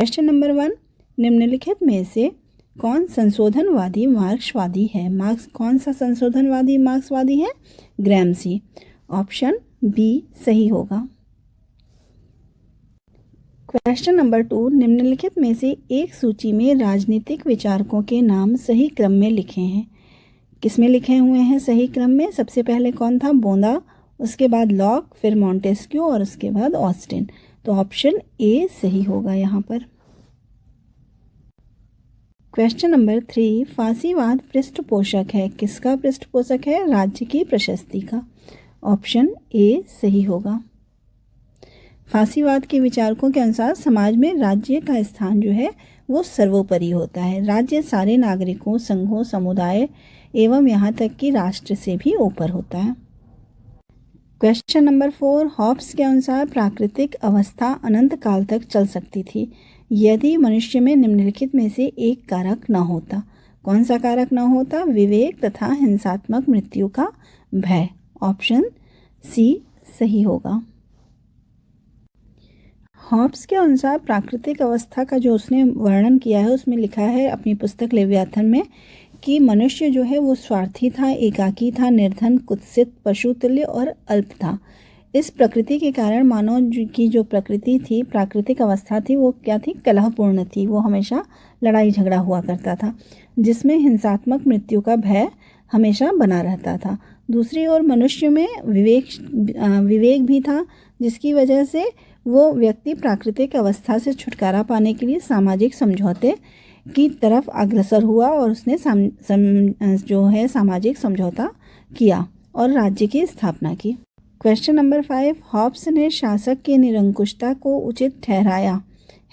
Question number 1, निम्नलिखित में से कौन संशोधनवादी मार्क्सवादी है? कौन सा संशोधनवादी मार्क्सवादी है? ग्रैमसी। ऑप्शन बी सही होगा। क्वेश्चन नंबर 2, निम्नलिखित में से एक सूची में राजनीतिक विचारकों के नाम सही क्रम में लिखे हैं। किसमें लिखे हुए हैं सही क्रम में? सबसे पहले कौन था? बोंदा, उसके बाद लॉक, फिर मॉन्टेस्क्यू और उसके बाद ऑस्टिन। तो ऑप्शन ए सही होगा यहाँ पर। क्वेश्चन नंबर 3, फांसीवाद पृष्ठपोषक है। किसका पृष्ठपोषक है? राज्य की प्रशस्ति का। ऑप्शन ए सही होगा। फांसीवाद के विचारकों के अनुसार समाज में राज्य का स्थान जो है वो सर्वोपरि होता है। राज्य सारे नागरिकों, संघों, समुदाय एवं यहाँ तक कि राष्ट्र से भी ऊपर होता है। क्वेश्चन नंबर 4, हॉब्स के अनुसार प्राकृतिक अवस्था अनंत काल तक चल सकती थी यदि मनुष्य में निम्नलिखित में से एक कारक न होता। कौन सा कारक न होता? विवेक तथा हिंसात्मक मृत्यु का भय। ऑप्शन सी सही होगा। हॉब्स के अनुसार प्राकृतिक अवस्था का जो उसने वर्णन किया है उसमें लिखा है अपनी पुस्तक लेवियाथन में कि मनुष्य जो है वो स्वार्थी था, एकाकी था, निर्धन, कुत्सित, पशुतुल्य और अल्प था। इस प्रकृति के कारण मानव की जो प्रकृति थी, प्राकृतिक अवस्था थी, वो क्या थी? कलहपूर्ण थी। वो हमेशा लड़ाई झगड़ा हुआ करता था जिसमें हिंसात्मक मृत्यु का भय हमेशा बना रहता था। दूसरी ओर मनुष्य में विवेक भी था जिसकी वजह से वो व्यक्ति प्राकृतिक अवस्था से छुटकारा पाने के लिए सामाजिक समझौते की तरफ अग्रसर हुआ और उसने जो है सामाजिक समझौता किया और राज्य की स्थापना की। क्वेश्चन नंबर 5, हॉब्स ने शासक की निरंकुशता को उचित ठहराया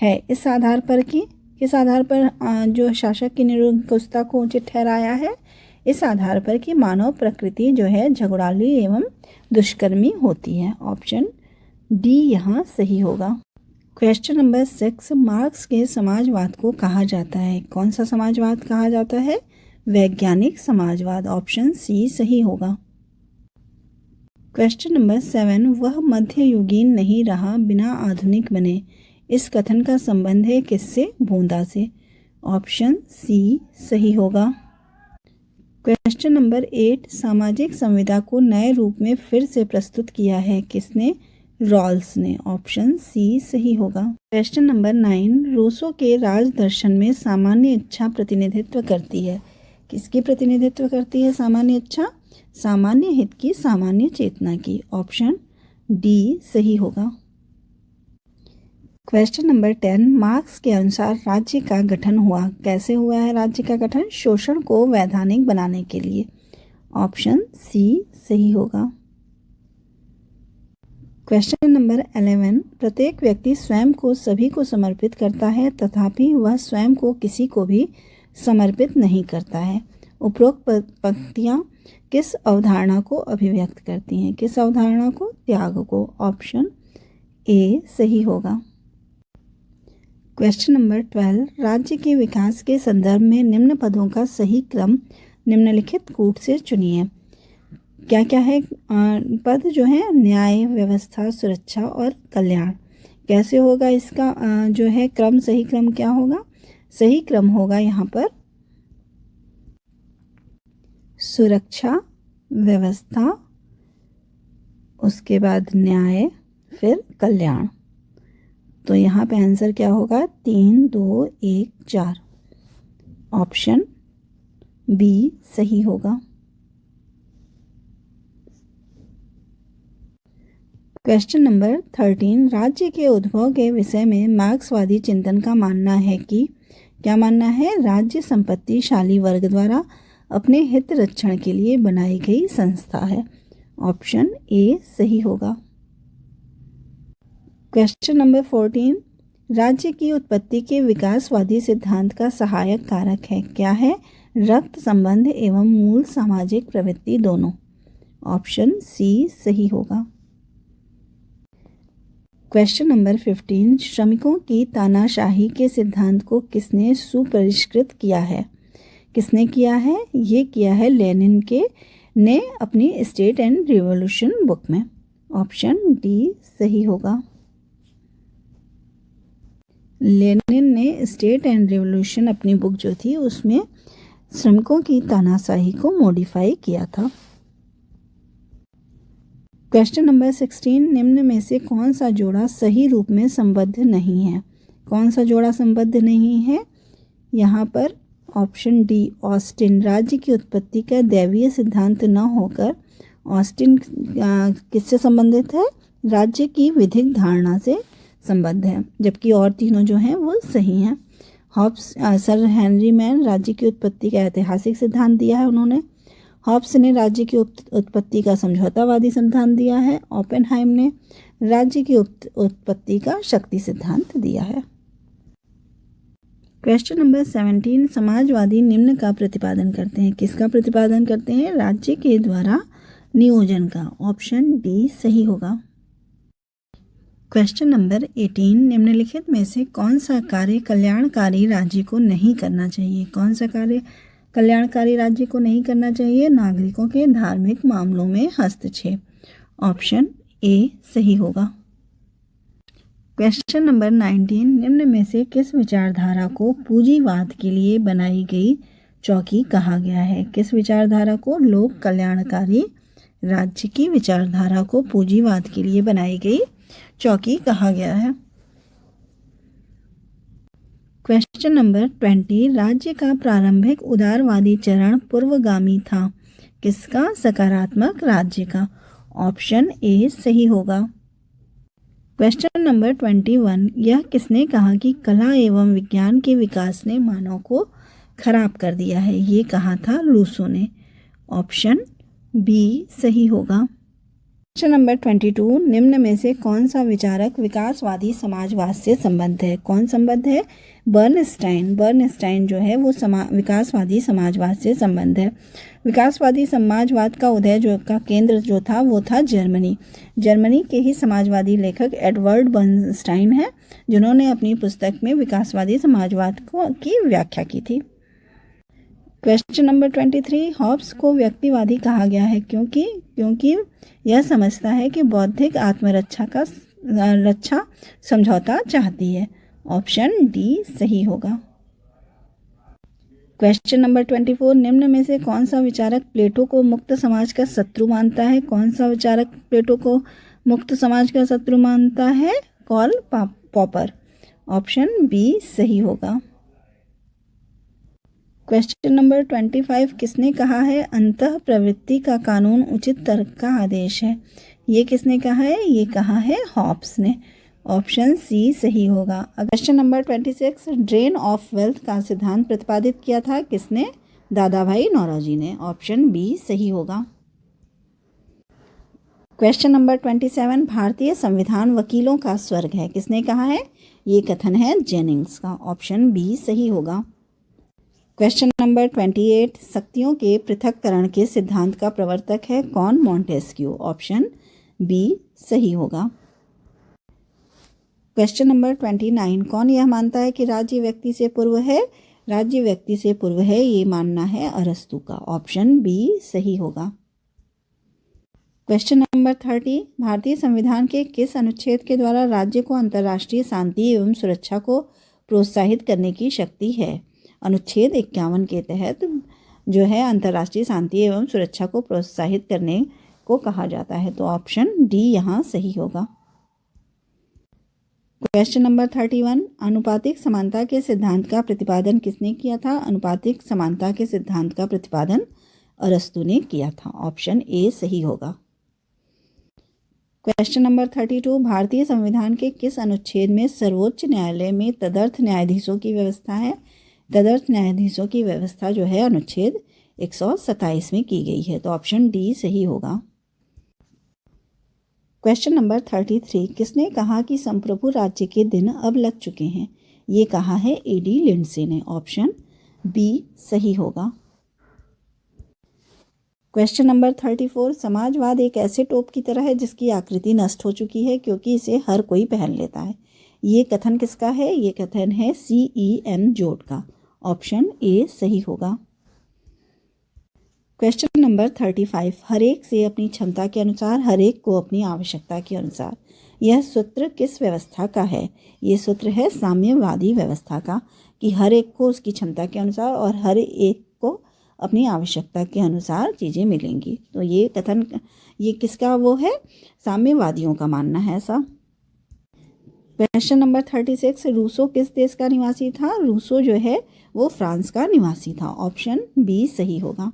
है इस आधार पर कि किस आधार पर जो शासक की निरंकुशता को उचित ठहराया है? इस आधार पर कि मानव प्रकृति जो है झगड़ालू एवं दुष्कर्मी होती है। ऑप्शन डी यहाँ सही होगा। क्वेश्चन नंबर 6, मार्क्स के समाजवाद को कहा जाता है। कौन सा समाजवाद कहा जाता है? वैज्ञानिक समाजवाद। ऑप्शन सी सही होगा। क्वेश्चन नंबर 7, वह मध्ययुगीन नहीं रहा बिना आधुनिक बने। इस कथन का संबंध है किससे? बोंदा से। ऑप्शन सी सही होगा। क्वेश्चन नंबर 8, सामाजिक संविदा को नए रूप में फिर से प्रस्तुत किया है किसने? रॉल्स ने। ऑप्शन सी सही होगा। क्वेश्चन नंबर 9, रूसो के राज दर्शन में सामान्य इच्छा प्रतिनिधित्व करती है। किसकी प्रतिनिधित्व करती है सामान्य इच्छा? सामान्य हित की, सामान्य चेतना की। ऑप्शन डी सही होगा। क्वेश्चन नंबर 10, मार्क्स के अनुसार राज्य का गठन हुआ। कैसे हुआ है राज्य का गठन? शोषण को वैधानिक बनाने के लिए। ऑप्शन सी सही होगा। क्वेश्चन नंबर 11, प्रत्येक व्यक्ति स्वयं को सभी को समर्पित करता है तथापि वह स्वयं को किसी को भी समर्पित नहीं करता है। उपरोक्त पंक्तियाँ किस अवधारणा को अभिव्यक्त करती हैं? किस अवधारणा को? त्याग को। ऑप्शन ए सही होगा। क्वेश्चन नंबर 12, राज्य के विकास के संदर्भ में निम्न पदों का सही क्रम निम्नलिखित कूट से चुनिए। क्या क्या है पद जो है? न्याय, व्यवस्था, सुरक्षा और कल्याण। कैसे होगा इसका जो है क्रम? सही क्रम क्या होगा? सही क्रम होगा यहाँ पर सुरक्षा, व्यवस्था, उसके बाद न्याय, फिर कल्याण। तो यहाँ पे आंसर क्या होगा? 3, 2, 1, 4। ऑप्शन बी सही होगा। क्वेश्चन नंबर 13, राज्य के उद्भव के विषय में मार्क्सवादी चिंतन का मानना है कि क्या मानना है? राज्य संपत्तिशाली वर्ग द्वारा अपने हित रक्षण के लिए बनाई गई संस्था है। ऑप्शन ए सही होगा। क्वेश्चन नंबर 14, राज्य की उत्पत्ति के विकासवादी सिद्धांत का सहायक कारक है। क्या है? रक्त संबंध एवं मूल सामाजिक प्रवृत्ति दोनों। ऑप्शन सी सही होगा। क्वेश्चन नंबर 15, श्रमिकों की तानाशाही के सिद्धांत को किसने सुपरिष्कृत किया है? किसने किया है? ये किया है लेनिन ने अपनी स्टेट एंड रिवॉल्यूशन बुक में। ऑप्शन डी सही होगा। लेनिन ने स्टेट एंड रिवॉल्यूशन अपनी बुक जो थी उसमें श्रमिकों की तानाशाही को मॉडिफाई किया था। क्वेश्चन नंबर 16, निम्न में से कौन सा जोड़ा सही रूप में संबद्ध नहीं है? कौन सा जोड़ा संबद्ध नहीं है? यहाँ पर ऑप्शन डी ऑस्टिन, राज्य की उत्पत्ति का दैवीय सिद्धांत न होकर ऑस्टिन किससे संबंधित है? राज्य की विधिक धारणा से संबद्ध है, जबकि और तीनों जो हैं वो सही हैं। हॉब्स, सर हेनरी मैन राज्य की उत्पत्ति का ऐतिहासिक सिद्धांत दिया है उन्होंने। हॉब्स ने राज्य की उत्पत्ति का समझौतावादी सिद्धांत दिया है। ओपेनहाइम ने राज्य की उत्पत्ति का शक्ति सिद्धांत दिया है। क्वेश्चन नंबर 17, समाजवादी निम्न का प्रतिपादन करते हैं। किसका प्रतिपादन करते हैं? राज्य के द्वारा नियोजन का। ऑप्शन डी सही होगा। क्वेश्चन नंबर 18, निम्नलिखित में से कौन सा कार्य कल्याणकारी राज्य को नहीं करना चाहिए? कौन सा कार्य कल्याणकारी राज्य को नहीं करना चाहिए? नागरिकों के धार्मिक मामलों में हस्तक्षेप। ऑप्शन ए सही होगा। क्वेश्चन नंबर 19, निम्न में से किस विचारधारा को पूंजीवाद के लिए बनाई गई चौकी कहा गया है? किस विचारधारा को? लोक कल्याणकारी राज्य की विचारधारा को पूंजीवाद के लिए बनाई गई चौकी कहा गया है। क्वेश्चन नंबर 20, राज्य का प्रारंभिक उदारवादी चरण पूर्वगामी था। किसका? सकारात्मक राज्य का। ऑप्शन ए सही होगा। क्वेश्चन नंबर 21, यह किसने कहा कि कला एवं विज्ञान के विकास ने मानव को खराब कर दिया है? ये कहा था रूसो ने। ऑप्शन बी सही होगा। क्वेश्चन नंबर 22, निम्न में से कौन सा विचारक विकासवादी समाजवाद से संबद्ध है? कौन संबद्ध है? बर्नस्टाइन। बर्नस्टाइन जो है वो विकासवादी समाजवाद से संबद्ध है। विकासवादी समाजवाद का उदय जो का केंद्र जो था वो था जर्मनी। जर्मनी के ही समाजवादी लेखक एडवर्ड बर्नस्टाइन है, जिन्होंने अपनी पुस्तक में विकासवादी समाजवाद की व्याख्या की थी। क्वेश्चन नंबर 23, हॉब्स को व्यक्तिवादी कहा गया है क्योंकि यह समझता है कि बौद्धिक आत्मरक्षा रक्षा समझौता चाहती है। ऑप्शन डी सही होगा। क्वेश्चन नंबर 24, निम्न में से कौन सा विचारक प्लेटो को मुक्त समाज का शत्रु मानता है? कौन सा विचारक प्लेटो को मुक्त समाज का शत्रु मानता है? Karl popper. ऑप्शन बी सही होगा। क्वेश्चन नंबर 25, किसने कहा है अंतः प्रवृत्ति का कानून उचित तर्क का आदेश है? ये किसने कहा है? ये कहा है हॉब्स ने। ऑप्शन सी सही होगा। Question number 26, drain of wealth का सिद्धांत प्रतिपादित किया था किसने? दादाभाई नौरोजी ने। ऑप्शन बी सही होगा। क्वेश्चन नंबर 27, भारतीय संविधान वकीलों का स्वर्ग है, किसने कहा है? ये कथन है जेनिंग्स का। ऑप्शन बी सही होगा। क्वेश्चन नंबर 28, शक्तियों के पृथक्करण के सिद्धांत का प्रवर्तक है कौन? मॉन्टेस्क्यू। ऑप्शन बी सही होगा। क्वेश्चन नंबर 29, कौन यह मानता है कि राज्य व्यक्ति से पूर्व है? राज्य व्यक्ति से पूर्व है, ये मानना है अरस्तू का। ऑप्शन बी सही होगा। क्वेश्चन नंबर 30, भारतीय संविधान के किस अनुच्छेद के द्वारा राज्य को अंतर्राष्ट्रीय शांति एवं सुरक्षा को प्रोत्साहित करने की शक्ति है? अनुच्छेद 51 के तहत जो है अंतर्राष्ट्रीय शांति एवं सुरक्षा को प्रोत्साहित करने को कहा जाता है। तो ऑप्शन डी यहाँ सही होगा। क्वेश्चन नंबर 31, आनुपातिक समानता के सिद्धांत का प्रतिपादन किसने किया था? आनुपातिक समानता के सिद्धांत का प्रतिपादन अरस्तू ने किया था। ऑप्शन ए सही होगा। क्वेश्चन नंबर 32, भारतीय संविधान के किस अनुच्छेद में सर्वोच्च न्यायालय में तदर्थ न्यायाधीशों की व्यवस्था है? तदर्थ न्यायाधीशों की व्यवस्था जो है अनुच्छेद 127 में की गई है। तो ऑप्शन डी सही होगा। क्वेश्चन नंबर 33, किसने कहा कि संप्रभु राज्य के दिन अब लग चुके हैं? ये कहा है एडी लिंडसे ने। ऑप्शन बी सही होगा। क्वेश्चन नंबर 34, समाजवाद एक ऐसे टोप की तरह है जिसकी आकृति नष्ट हो चुकी है क्योंकि इसे हर कोई पहन लेता है। ये कथन किसका है? ये कथन है CEM जोड का। ऑप्शन ए सही होगा। क्वेश्चन नंबर 35, हरेक से अपनी क्षमता के अनुसार, हरेक को अपनी आवश्यकता के अनुसार। यह सूत्र किस व्यवस्था का है? ये सूत्र है साम्यवादी व्यवस्था का, कि हर एक को उसकी क्षमता के अनुसार और हर एक को अपनी आवश्यकता के अनुसार चीज़ें मिलेंगी। तो ये कथन, ये किसका वो है? साम्यवादियों का मानना है ऐसा। क्वेश्चन नंबर 36, रूसो किस देश का निवासी था? रूसो जो है वो फ्रांस का निवासी था। ऑप्शन बी सही होगा।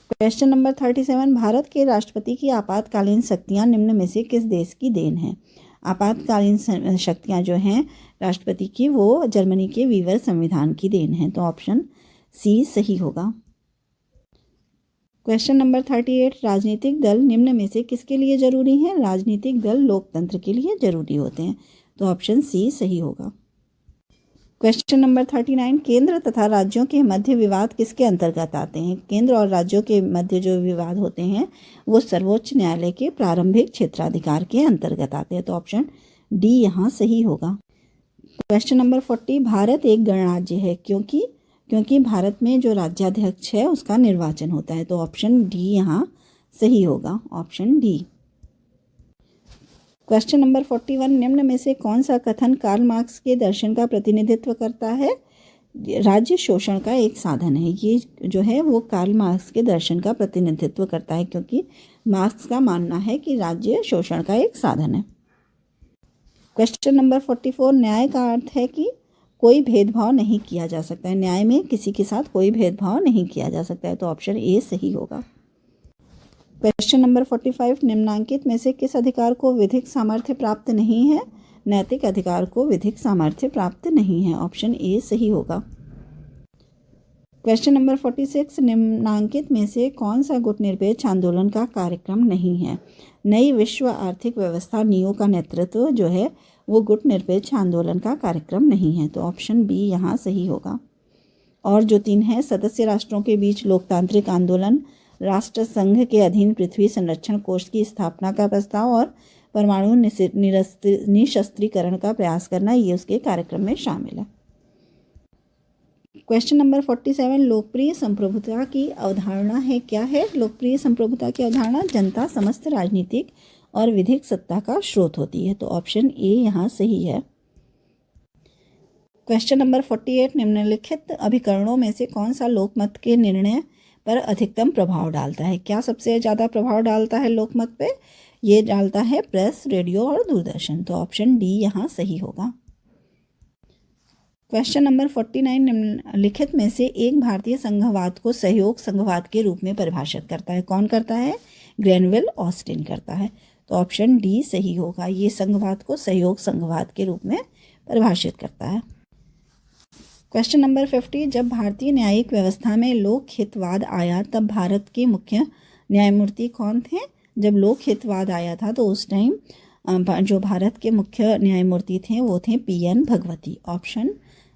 क्वेश्चन नंबर 37, भारत के राष्ट्रपति की आपातकालीन शक्तियां निम्न में से किस देश की देन है? आपातकालीन शक्तियां जो हैं राष्ट्रपति की, वो जर्मनी के वीवर संविधान की देन है। तो ऑप्शन सी सही होगा। क्वेश्चन नंबर 38, राजनीतिक दल निम्न में से किसके लिए जरूरी है? राजनीतिक दल लोकतंत्र के लिए जरूरी होते हैं। तो ऑप्शन सी सही होगा। क्वेश्चन नंबर 39, केंद्र तथा राज्यों के मध्य विवाद किसके अंतर्गत आते हैं? केंद्र और राज्यों के मध्य जो विवाद होते हैं वो सर्वोच्च न्यायालय के प्रारंभिक क्षेत्राधिकार के अंतर्गत आते हैं। तो ऑप्शन डी यहाँ सही होगा। क्वेश्चन नंबर 40, भारत एक गणराज्य है क्योंकि भारत में जो राज्याध्यक्ष है उसका निर्वाचन होता है। तो ऑप्शन डी यहाँ सही होगा। Option D. क्वेश्चन नंबर 41, निम्न में से कौन सा कथन कार्ल मार्क्स के दर्शन का प्रतिनिधित्व करता है? राज्य शोषण का एक साधन है। ये जो है वो कार्ल मार्क्स के दर्शन का प्रतिनिधित्व करता है, क्योंकि मार्क्स का मानना है कि राज्य शोषण का एक साधन है। क्वेश्चन नंबर 44, न्याय का अर्थ है कि कोई भेदभाव नहीं किया जा सकता है। न्याय में किसी के साथ कोई भेदभाव नहीं किया जा सकता है। तो ऑप्शन ए सही होगा। क्वेश्चन नंबर 45, निम्नांकित में से किस अधिकार को विधिक सामर्थ्य प्राप्त नहीं है? नैतिक अधिकार को विधिक सामर्थ्य प्राप्त नहीं है। ऑप्शन ए सही होगा। क्वेश्चन नंबर 46, निम्नांकित में से कौन सा गुटनिरपेक्ष आंदोलन का कार्यक्रम नहीं है? नई विश्व आर्थिक व्यवस्था नीओ का नेतृत्व जो है वो गुटनिरपेक्ष आंदोलन का कार्यक्रम नहीं है। तो ऑप्शन बी यहाँ सही होगा। और जो 3 है, सदस्य राष्ट्रों के बीच लोकतांत्रिक आंदोलन, राष्ट्र संघ के अधीन पृथ्वी संरक्षण कोष की स्थापना का प्रस्ताव और परमाणु निशस्त्रीकरण का प्रयास करना, ये उसके कार्यक्रम में शामिल है। क्वेश्चन नंबर 47, लोकप्रिय संप्रभुता की अवधारणा है क्या है? लोकप्रिय संप्रभुता की अवधारणा जनता समस्त राजनीतिक और विधिक सत्ता का स्रोत होती है। तो ऑप्शन ए यहाँ सही है। क्वेश्चन नंबर 48, निम्नलिखित अभिकरणों में से कौन सा लोकमत के निर्णय पर अधिकतम प्रभाव डालता है? क्या सबसे ज़्यादा प्रभाव डालता है लोकमत पे? ये डालता है प्रेस, रेडियो और दूरदर्शन। तो ऑप्शन डी यहाँ सही होगा। क्वेश्चन नंबर 49, निम्नलिखित में से एक भारतीय संघवाद को सहयोग संघवाद के रूप में परिभाषित करता है। कौन करता है? ग्रेनवेल ऑस्टिन करता है। तो ऑप्शन डी सही होगा। ये संघवाद को सहयोग संघवाद के रूप में परिभाषित करता है। क्वेश्चन नंबर 50, जब भारतीय न्यायिक व्यवस्था में लोक हितवाद आया तब भारत के मुख्य न्यायमूर्ति कौन थे? जब लोक हितवाद आया था तो उस टाइम जो भारत के मुख्य न्यायमूर्ति थे वो थे PN भगवती। ऑप्शन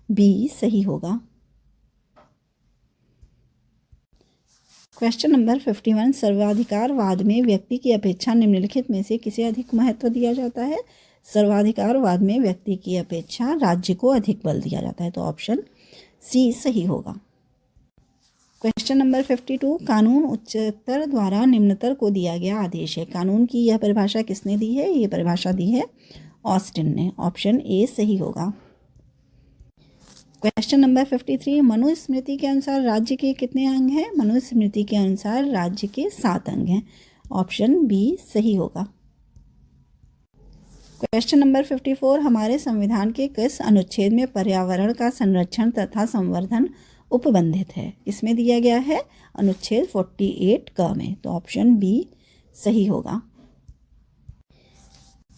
बी सही होगा। क्वेश्चन नंबर 51, सर्वाधिकारवाद में व्यक्ति की अपेक्षा निम्नलिखित में से किसे अधिक महत्व दिया जाता है? सर्वाधिकारवाद में व्यक्ति की अपेक्षा राज्य को अधिक बल दिया जाता है। तो ऑप्शन सी सही होगा। क्वेश्चन नंबर 52, कानून उच्चतर द्वारा निम्नतर को दिया गया आदेश है। कानून की यह परिभाषा किसने दी है? ये परिभाषा दी है ऑस्टिन ने। ऑप्शन ए सही होगा। क्वेश्चन नंबर 53, मनुस्मृति के अनुसार राज्य के कितने अंग हैं? मनुस्मृति के अनुसार राज्य के 7 अंग हैं। ऑप्शन बी सही होगा। क्वेश्चन नंबर 54, हमारे संविधान के किस अनुच्छेद में पर्यावरण का संरक्षण तथा संवर्धन उपबंधित है? किसमें दिया गया है? अनुच्छेद 48 क में। तो ऑप्शन बी सही होगा।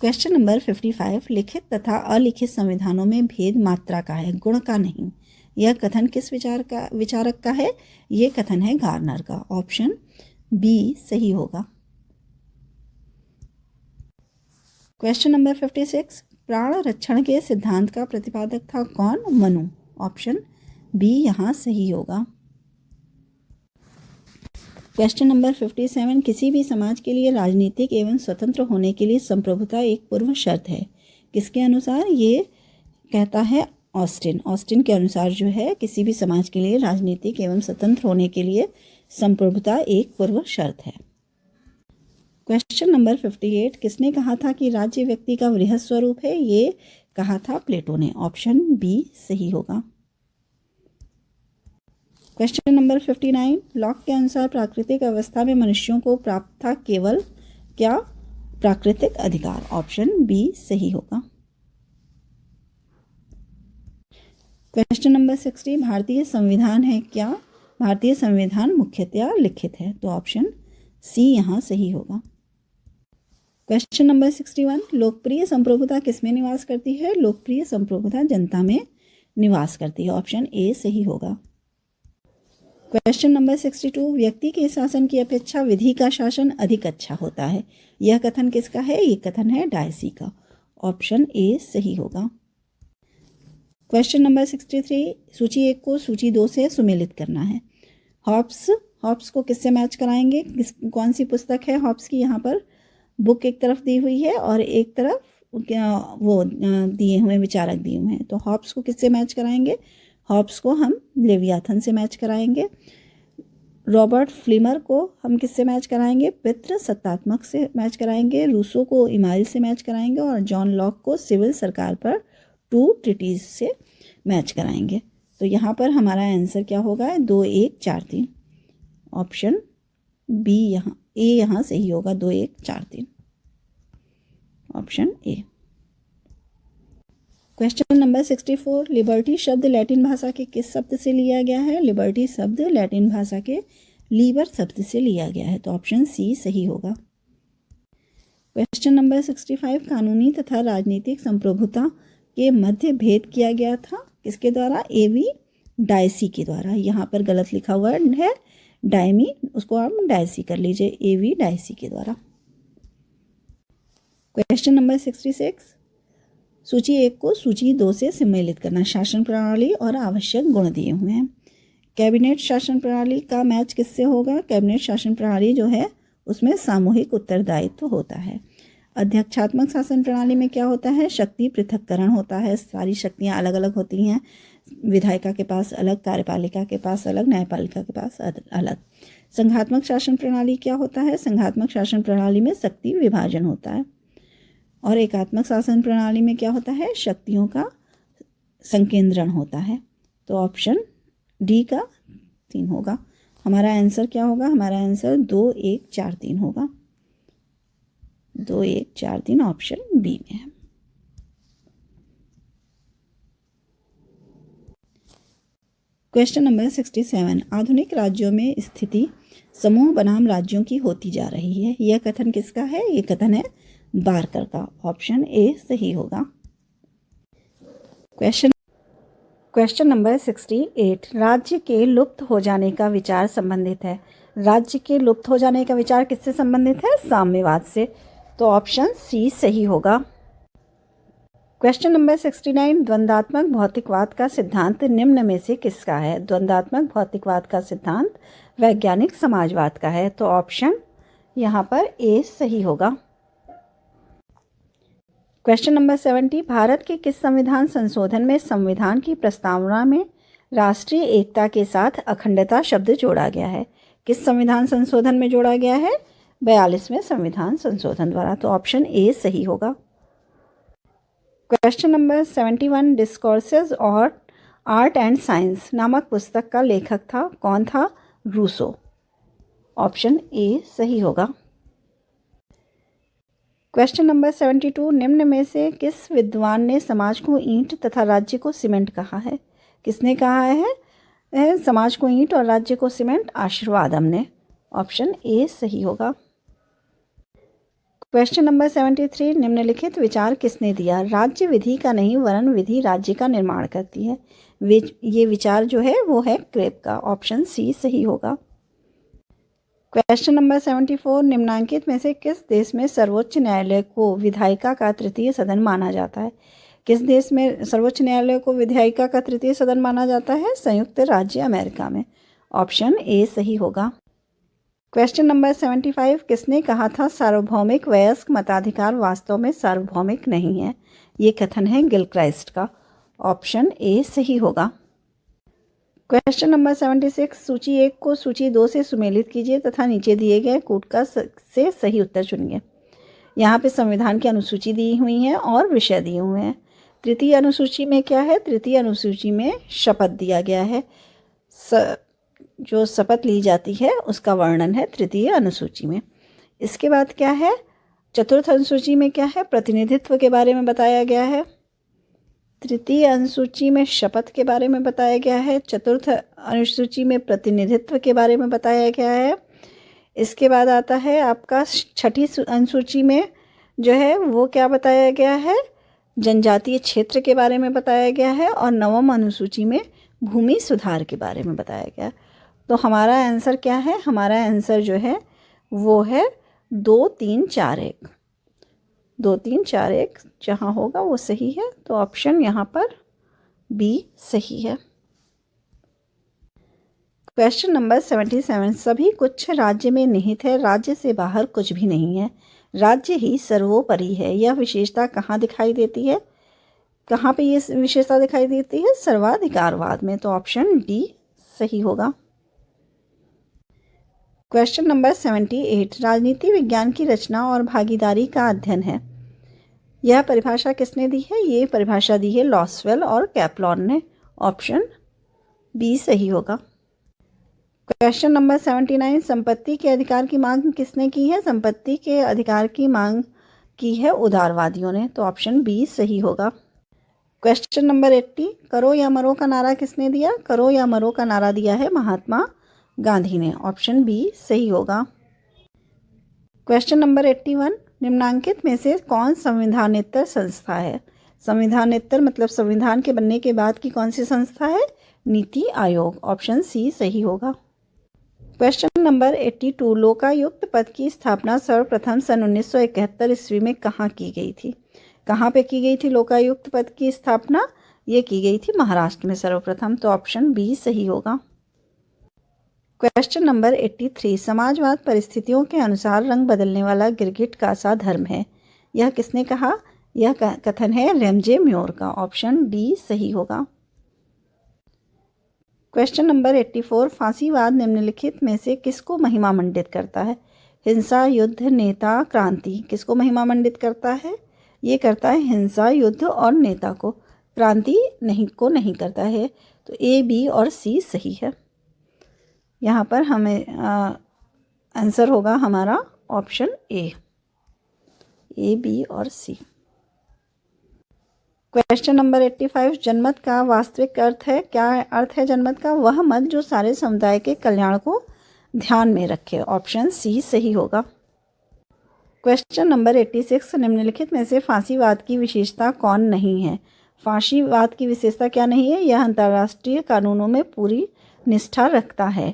क्वेश्चन नंबर 55, लिखित तथा अलिखित संविधानों में भेद मात्रा का है, गुण का नहीं। यह कथन किस विचारक का है? यह कथन है गार्नर का। ऑप्शन बी सही होगा। क्वेश्चन नंबर 56, प्राण रक्षण के सिद्धांत का प्रतिपादक था कौन? मनु। ऑप्शन बी यहाँ सही होगा। क्वेश्चन नंबर 57, किसी भी समाज के लिए राजनीतिक एवं स्वतंत्र होने के लिए संप्रभुता एक पूर्व शर्त है। किसके अनुसार? ये कहता है ऑस्टिन। ऑस्टिन के अनुसार जो है किसी भी समाज के लिए राजनीतिक एवं स्वतंत्र होने के लिए संप्रभुता एक पूर्व शर्त है। क्वेश्चन नंबर 58, किसने कहा था कि राज्य व्यक्ति का वृहद स्वरूप है? ये कहा था प्लेटो ने। ऑप्शन बी सही होगा। क्वेश्चन नंबर 59, लॉक के अनुसार प्राकृतिक अवस्था में मनुष्यों को प्राप्त था केवल क्या? प्राकृतिक अधिकार। ऑप्शन बी सही होगा। क्वेश्चन नंबर 60, भारतीय संविधान है क्या? भारतीय संविधान मुख्यतया लिखित है, तो ऑप्शन सी यहाँ सही होगा। क्वेश्चन नंबर 61, लोकप्रिय संप्रभुता किसमें निवास करती है? लोकप्रिय संप्रभुता जनता में निवास करती है। ऑप्शन ए सही होगा। क्वेश्चन नंबर 62, व्यक्ति के शासन की अपेक्षा विधि का शासन अधिक अच्छा होता है। यह कथन किसका है? ये कथन है डायसी का। ऑप्शन ए सही होगा। क्वेश्चन नंबर 63, सूची 1 को सूची 2 से सुमेलित करना है। हॉब्स को किससे मैच कराएंगे? कौन सी पुस्तक है हॉब्स की? यहाँ पर बुक एक तरफ दी हुई है और एक तरफ वो दिए हुए विचारक दिए हुए हैं, तो हॉब्स को किससे मैच कराएंगे? हॉब्स को हम लेवियाथन से मैच कराएंगे। रॉबर्ट फ्लीमर को हम किससे मैच कराएंगे? पितृ सत्तात्मक से मैच कराएंगे। रूसो को इमाइल से मैच कराएंगे और जॉन लॉक को सिविल सरकार पर 2 ट्रिटीज से मैच कराएंगे। तो यहाँ पर हमारा आंसर क्या होगा? 2 1 4 3। ऑप्शन बी यहाँ ए यहाँ सही होगा। 2 1 4 3 option A. Question number 64, liberty शब्द लैटिन भाषा के किस शब्द से लिया गया है? लिबर्टी शब्द लैटिन भाषा के लीबर शब्द से लिया गया है, तो ऑप्शन सी सही होगा। क्वेश्चन नंबर 65, कानूनी तथा राजनीतिक संप्रभुता के मध्य भेद किया गया था किसके द्वारा? एवी डायसी के द्वारा। यहाँ पर गलत लिखा हुआ है डायमी, उसको आप डायसी कर लीजिए, एवी डायसी के द्वारा। क्वेश्चन नंबर 66, सूची 1 को सूची 2 से सम्मिलित करना। शासन प्रणाली और आवश्यक गुण दिए हुए हैं। कैबिनेट शासन प्रणाली का मैच किससे होगा? कैबिनेट शासन प्रणाली जो है उसमें सामूहिक उत्तरदायित्व होता है। अध्यक्षात्मक शासन प्रणाली में क्या होता है? शक्ति पृथक्करण होता है, सारी शक्तियाँ अलग अलग होती हैं। विधायिका के पास अलग, कार्यपालिका के पास अलग, न्यायपालिका के पास अलग। संघात्मक शासन प्रणाली क्या होता है? संघात्मक शासन प्रणाली में शक्ति विभाजन होता है। और एकात्मक शासन प्रणाली में क्या होता है? शक्तियों का संकेंद्रण होता है। तो ऑप्शन डी का 3 होगा। हमारा आंसर क्या होगा? हमारा आंसर 2 1 4 3 होगा। 2 1 4 3 ऑप्शन बी में है। क्वेश्चन नंबर 67, आधुनिक राज्यों में स्थिति समूह बनाम राज्यों की होती जा रही है। यह कथन किसका है? ये कथन है बारकर का। ऑप्शन ए सही होगा। क्वेश्चन नंबर 68, राज्य के लुप्त हो जाने का विचार संबंधित है। राज्य के लुप्त हो जाने का विचार किससे संबंधित है? साम्यवाद से, तो ऑप्शन सी सही होगा। क्वेश्चन नंबर 69, द्वंद्वात्मक भौतिकवाद का सिद्धांत निम्न में से किसका है? द्वंद्वात्मक भौतिकवाद का सिद्धांत वैज्ञानिक समाजवाद का है, तो ऑप्शन यहाँ पर ए सही होगा। क्वेश्चन नंबर 70, भारत के किस संविधान संशोधन में संविधान की प्रस्तावना में राष्ट्रीय एकता के साथ अखंडता शब्द जोड़ा गया है? किस संविधान संशोधन में जोड़ा गया है? 42वें संविधान संशोधन द्वारा, तो ऑप्शन ए सही होगा। क्वेश्चन नंबर 71, डिस्कोर्सेज और आर्ट एंड साइंस नामक पुस्तक का लेखक था कौन था? रूसो। ऑप्शन ए सही होगा। क्वेश्चन नंबर 72, निम्न में से किस विद्वान ने समाज को ईंट तथा राज्य को सीमेंट कहा है? किसने कहा है समाज को ईंट और राज्य को सीमेंट? आशीर्वादम ने। ऑप्शन ए सही होगा। क्वेश्चन नंबर 73, निम्नलिखित विचार किसने दिया? राज्य विधि का नहीं वरन विधि राज्य का निर्माण करती है। ये विचार जो है वो है क्रेप का। ऑप्शन सी सही होगा। क्वेश्चन नंबर 74, निम्नांकित में से किस देश में सर्वोच्च न्यायालय को विधायिका का तृतीय सदन माना जाता है? किस देश में सर्वोच्च न्यायालय को विधायिका का तृतीय सदन माना जाता है? संयुक्त राज्य अमेरिका में। ऑप्शन ए सही होगा। क्वेश्चन नंबर 75, किसने कहा था सार्वभौमिक वयस्क मताधिकार वास्तव में सार्वभौमिक नहीं है? ये कथन है गिलक्राइस्ट का। ऑप्शन ए सही होगा। क्वेश्चन नंबर 76, सूची 1 को सूची 2 से सुमेलित कीजिए तथा नीचे दिए गए कूटका से सही उत्तर चुनिए। यहाँ पे संविधान की अनुसूची दी हुई है और विषय दिए हुए हैं। तृतीय अनुसूची में क्या है? तृतीय अनुसूची में शपथ दिया गया है। जो शपथ ली जाती है उसका वर्णन है तृतीय अनुसूची में। इसके बाद क्या है? चतुर्थ अनुसूची में क्या है? प्रतिनिधित्व के बारे में बताया गया है। तृतीय अनुसूची में शपथ के बारे में बताया गया है। चतुर्थ अनुसूची में प्रतिनिधित्व के बारे में बताया गया है। इसके बाद आता है आपका छठी अनुसूची में जो है वो क्या बताया गया है? जनजातीय क्षेत्र के बारे में बताया गया है। और नवम अनुसूची में भूमि सुधार के बारे में बताया गया। तो हमारा आंसर क्या है? हमारा आंसर जो है वो है 2, 3, 4, 1। 2, 3, 4, 1 जहाँ होगा वो सही है। तो ऑप्शन यहाँ पर बी सही है। क्वेश्चन नंबर 77, सभी कुछ राज्य में निहित है, राज्य से बाहर कुछ भी नहीं है, राज्य ही सर्वोपरि है। यह विशेषता कहाँ दिखाई देती है? कहाँ पे ये विशेषता दिखाई देती है? सर्वाधिकारवाद में। तो ऑप्शन डी सही होगा। क्वेश्चन नंबर 78, राजनीति विज्ञान की रचना और भागीदारी का अध्ययन है। यह परिभाषा किसने दी है? ये परिभाषा दी है लॉसवेल और कैप्लॉन ने। ऑप्शन बी सही होगा। क्वेश्चन नंबर 79, संपत्ति के अधिकार की मांग किसने की है? संपत्ति के अधिकार की मांग की है उदारवादियों ने। तो ऑप्शन बी सही होगा। क्वेश्चन नंबर 80, करो या मरो का नारा किसने दिया? करो या मरो का नारा दिया है महात्मा गांधी ने। ऑप्शन बी सही होगा। क्वेश्चन नंबर 81, निम्नांकित में से कौन संविधानेतर संस्था है? संविधानेतर मतलब संविधान के बनने के बाद की कौन सी संस्था है? नीति आयोग। ऑप्शन सी सही होगा। क्वेश्चन नंबर 82, लोकायुक्त पद की स्थापना सर्वप्रथम सन 1971 ईस्वी में कहाँ की गई थी? कहाँ पे की गई थी लोकायुक्त पद की स्थापना? ये की गई थी महाराष्ट्र में सर्वप्रथम। तो ऑप्शन बी सही होगा। क्वेश्चन नंबर 83, समाजवाद परिस्थितियों के अनुसार रंग बदलने वाला गिरगिट का सा धर्म है। यह किसने कहा? यह कथन है रेमजे म्योर का। ऑप्शन डी सही होगा। क्वेश्चन नंबर 84, फांसीवाद निम्नलिखित में से किसको महिमा मंडित करता है? हिंसा, युद्ध, नेता, क्रांति। किसको महिमा मंडित करता है? ये करता है हिंसा, युद्ध और नेता को, क्रांति नहीं करता है। तो ए, बी और सी सही है। यहाँ पर हमें आंसर होगा हमारा ऑप्शन ए, बी और सी। क्वेश्चन नंबर 85, जनमत का वास्तविक अर्थ है। क्या अर्थ है जनमत का? वह मत जो सारे समुदाय के कल्याण को ध्यान में रखे। ऑप्शन सी सही होगा। क्वेश्चन नंबर 86, निम्नलिखित में से फांसीवाद की विशेषता कौन नहीं है? फांसीवाद की विशेषता क्या नहीं है? यह अंतर्राष्ट्रीय कानूनों में पूरी निष्ठा रखता है।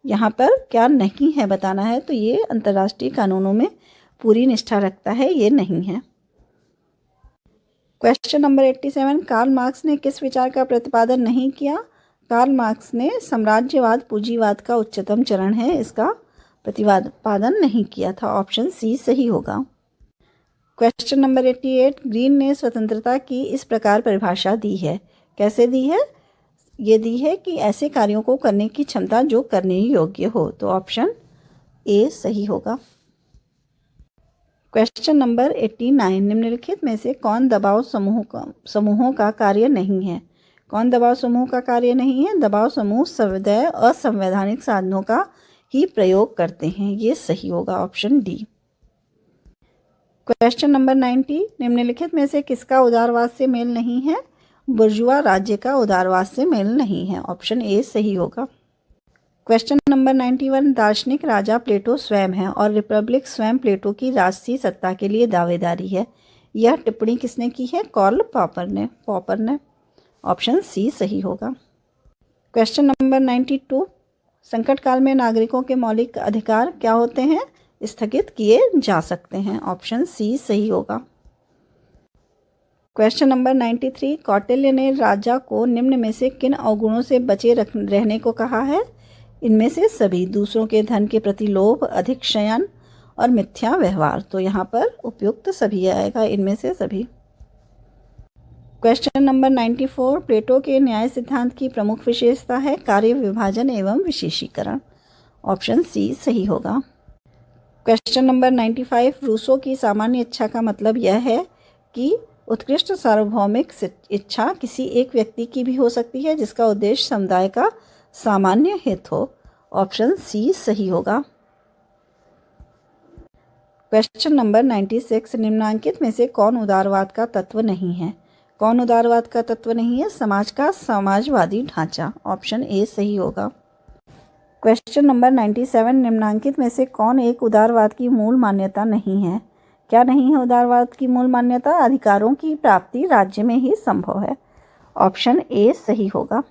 यहाँ पर क्या नहीं है बताना है। तो ये अंतर्राष्ट्रीय कानूनों में पूरी निष्ठा रखता है, ये नहीं है। क्वेश्चन नंबर 87, कार्ल मार्क्स ने किस विचार का प्रतिपादन नहीं किया? कार्ल मार्क्स ने साम्राज्यवाद पूंजीवाद का उच्चतम चरण है, इसका प्रतिपादन नहीं किया था। ऑप्शन सी सही होगा। क्वेश्चन नंबर 88, ग्रीन ने स्वतंत्रता की इस प्रकार परिभाषा दी है। कैसे दी है? ये दी है कि ऐसे कार्यों को करने की क्षमता जो करने योग्य हो। तो ऑप्शन ए सही होगा। क्वेश्चन नंबर 89, निम्नलिखित में से कौन दबाव समूहों का कार्य नहीं है? कौन दबाव समूह का कार्य नहीं है? दबाव समूह सदैव असंवैधानिक साधनों का ही प्रयोग करते हैं, ये सही होगा। Option D. क्वेश्चन नंबर 90, निम्नलिखित में से किसका उदारवाद से मेल नहीं है? बुर्जुआ राज्य का उदारवाद से मेल नहीं है। ऑप्शन ए सही होगा। क्वेश्चन नंबर 91, दार्शनिक राजा प्लेटो स्वयं है और रिपब्लिक स्वयं प्लेटो की राजसी सत्ता के लिए दावेदारी है। यह टिप्पणी किसने की है? कार्ल पॉपर ने। ऑप्शन सी सही होगा। क्वेश्चन नंबर 92, संकट काल में नागरिकों के मौलिक अधिकार क्या होते हैं? स्थगित किए जा सकते हैं। ऑप्शन सी सही होगा। क्वेश्चन नंबर 93, कौटिल्य ने राजा को निम्न में से किन अवगुणों से बचे रहने को कहा है? इनमें से सभी। दूसरों के धन के प्रति लोभ, अधिक शयन और मिथ्या व्यवहार। तो यहाँ पर उपयुक्त सभी आएगा, इनमें से सभी। क्वेश्चन नंबर 94, प्लेटो के न्याय सिद्धांत की प्रमुख विशेषता है कार्य विभाजन एवं विशेषीकरण। ऑप्शन सी सही होगा। क्वेश्चन नंबर 95, रूसो की सामान्य इच्छा का मतलब यह है कि उत्कृष्ट सार्वभौमिक इच्छा किसी एक व्यक्ति की भी हो सकती है जिसका उद्देश्य समुदाय का सामान्य हित हो। ऑप्शन सी सही होगा। क्वेश्चन नंबर 96, निम्नांकित में से कौन उदारवाद का तत्व नहीं है? कौन उदारवाद का तत्व नहीं है? समाज का समाजवादी ढांचा। ऑप्शन ए सही होगा। क्वेश्चन नंबर 97, निम्नांकित में से कौन एक उदारवाद की मूल मान्यता नहीं है? क्या नहीं है उदारवाद की मूल मान्यता? अधिकारों की प्राप्ति राज्य में ही संभव है। ऑप्शन ए सही होगा।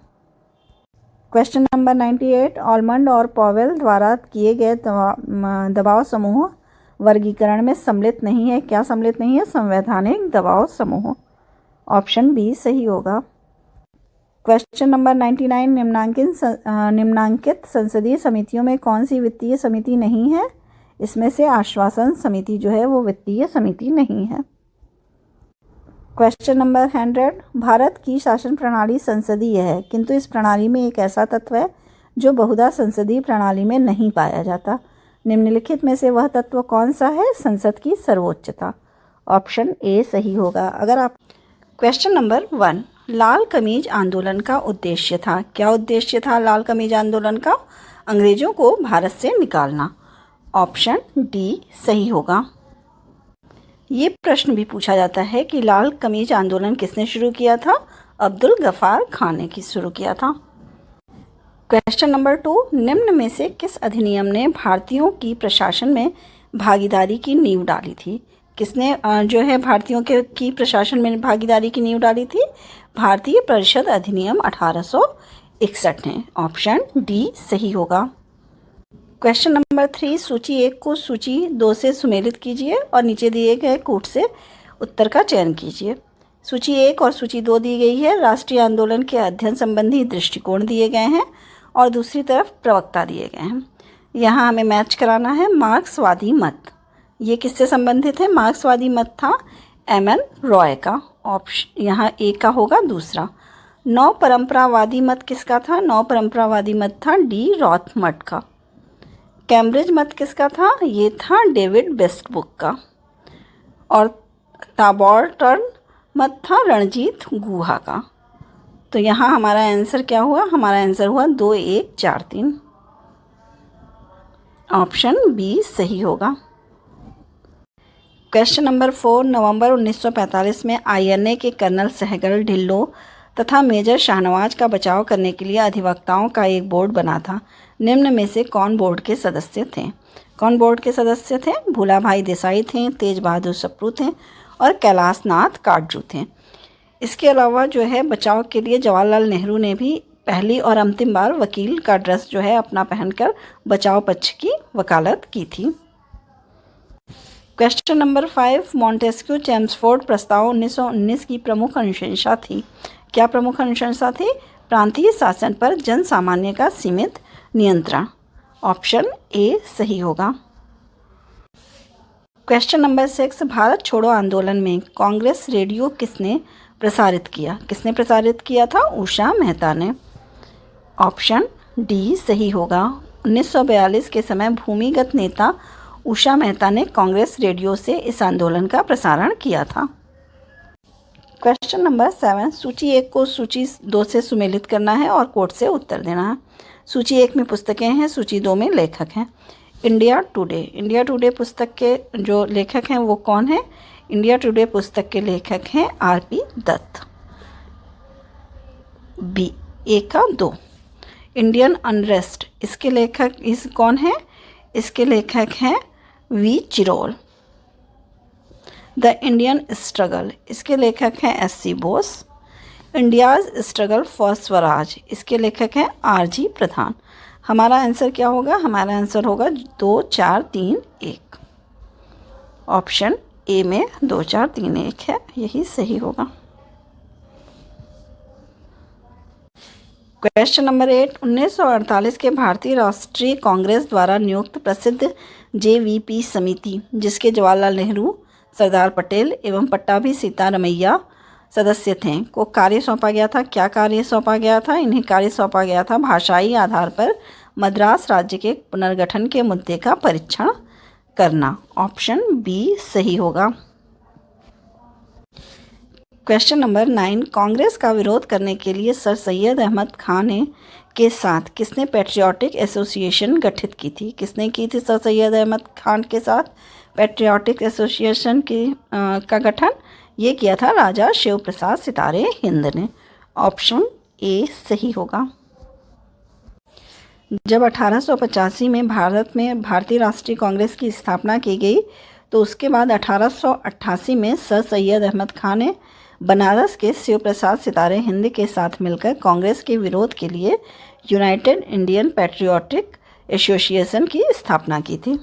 क्वेश्चन नंबर 98, ऑलमंड और पॉवेल द्वारा किए गए दबाव समूह वर्गीकरण में सम्मिलित नहीं है। क्या सम्मिलित नहीं है? संवैधानिक दबाव समूह। ऑप्शन बी सही होगा। क्वेश्चन नंबर 99, निम्नांकित संसदीय समितियों में कौन सी वित्तीय समिति नहीं है? इसमें से आश्वासन समिति जो है वो वित्तीय समिति नहीं है। क्वेश्चन नंबर 100, भारत की शासन प्रणाली संसदीय है किंतु इस प्रणाली में एक ऐसा तत्व है जो बहुधा संसदीय प्रणाली में नहीं पाया जाता। निम्नलिखित में से वह तत्व कौन सा है? संसद की सर्वोच्चता। ऑप्शन ए सही होगा। अगर आप क्वेश्चन नंबर 1, लाल कमीज आंदोलन का उद्देश्य था। क्या उद्देश्य था लाल कमीज आंदोलन का? अंग्रेजों को भारत से निकालना। ऑप्शन डी सही होगा। ये प्रश्न भी पूछा जाता है कि लाल कमीज आंदोलन किसने शुरू किया था? अब्दुल गफ्फार खान ने शुरू किया था। क्वेश्चन नंबर 2, निम्न में से किस अधिनियम ने भारतीयों की प्रशासन में भागीदारी की नींव डाली थी? किसने जो है भारतीयों की प्रशासन में भागीदारी की नींव डाली थी? भारतीय परिषद अधिनियम 1861 ने। ऑप्शन डी सही होगा। क्वेश्चन नंबर 3, सूची 1 को सूची 2 से सुमेलित कीजिए और नीचे दिए गए कूट से उत्तर का चयन कीजिए। सूची 1 और सूची 2 दी गई है, राष्ट्रीय आंदोलन के अध्ययन संबंधी दृष्टिकोण दिए गए हैं और दूसरी तरफ प्रवक्ता दिए गए हैं। यहाँ हमें मैच कराना है मार्क्सवादी मत। ये किससे संबंधित है? मार्क्सवादी मत था एमएन रॉय का। ऑप्शन यहाँ ए का होगा दूसरा। नव परंपरावादी मत किसका था? नव परंपरावादी मत था डी रॉथमट का। कैम्ब्रिज मत किसका था? ये था डेविड वेस्टबुक का। और टाबॉर्टन मत था रणजीत गुहा का। तो यहाँ हमारा आंसर क्या हुआ? हमारा आंसर हुआ 2, 1, 4, 3। ऑप्शन बी सही होगा। क्वेश्चन नंबर 4, नवंबर 1945 में आईएनए के कर्नल सहगल ढिल्लो तथा मेजर शाहनवाज का बचाव करने के लिए अधिवक्ताओं का एक बोर्ड बना था। निम्न में से कौन बोर्ड के सदस्य थे? कौन बोर्ड के सदस्य थे? भूलाभाई देसाई थे, तेज बहादुर सप्रू थे और कैलाश नाथ काटजू थे। इसके अलावा जो है बचाव के लिए जवाहरलाल नेहरू ने भी पहली और अंतिम बार वकील का ड्रेस जो है अपना पहनकर बचाव पक्ष की वकालत की थी। क्वेश्चन नंबर 5, मॉन्टेस्क्यू चेम्सफोर्ड प्रस्ताव 1919 की प्रमुख अनुशंसा थी। क्या प्रमुख अनुशंसा थी? प्रांतीय शासन पर जन सामान्य का सीमित नियंत्रण। ऑप्शन ए सही होगा। क्वेश्चन नंबर 6, भारत छोड़ो आंदोलन में कांग्रेस रेडियो किसने प्रसारित किया? किसने प्रसारित किया था? उषा मेहता ने। ऑप्शन डी सही होगा। 1942 के समय भूमिगत नेता उषा मेहता ने कांग्रेस रेडियो से इस आंदोलन का प्रसारण किया था। क्वेश्चन नंबर 7, सूची 1 को सूची 2 से सुमेलित करना है और कोट से उत्तर देना है। सूची 1 में पुस्तकें हैं, सूची 2 में लेखक हैं। इंडिया टुडे, इंडिया टुडे पुस्तक के जो लेखक हैं वो कौन है? इंडिया टुडे पुस्तक के लेखक हैं आरपी दत्त। बी ए का 2। इंडियन अनरेस्ट, इसके लेखक कौन है? इसके लेखक हैं V Chirol. The Indian struggle, इसके लेखक हैं S C. Bose. India's struggle for Swaraj, इसके लेखक हैं आर.जी. प्रधान। हमारा आंसर क्या होगा? हमारा आंसर होगा 2, 4, 3, 1। ऑप्शन ए में 2, 4, 3, 1 है, यही सही होगा। क्वेश्चन नंबर 8, 1948 के भारतीय राष्ट्रीय कांग्रेस द्वारा नियुक्त प्रसिद्ध JVP समिति, जिसके जवाहरलाल नेहरू, सरदार पटेल एवं पट्टाभी सीतारमैया सदस्य थे को कार्य सौंपा गया था। क्या कार्य सौंपा गया था? इन्हें कार्य सौंपा गया था भाषाई आधार पर मद्रास राज्य के पुनर्गठन के मुद्दे का परीक्षण करना। ऑप्शन बी सही होगा। क्वेश्चन नंबर 9, कांग्रेस का विरोध करने के लिए सर सैयद अहमद खान के साथ किसने पैट्रियोटिक एसोसिएशन गठित की थी? किसने की थी सर सैयद अहमद खान के साथ पैट्रियोटिक एसोसिएशन का गठन? ये किया था राजा शिव प्रसाद सितारे हिंद ने। ऑप्शन ए सही होगा। जब 1885 में भारत में भारतीय राष्ट्रीय कांग्रेस की स्थापना की गई तो उसके बाद 1888 में सर सैयद अहमद खान ने बनारस के शिव प्रसाद सितारे हिंद के साथ मिलकर कांग्रेस के विरोध के लिए यूनाइटेड इंडियन पैट्रियोटिक एसोसिएशन की स्थापना की थी।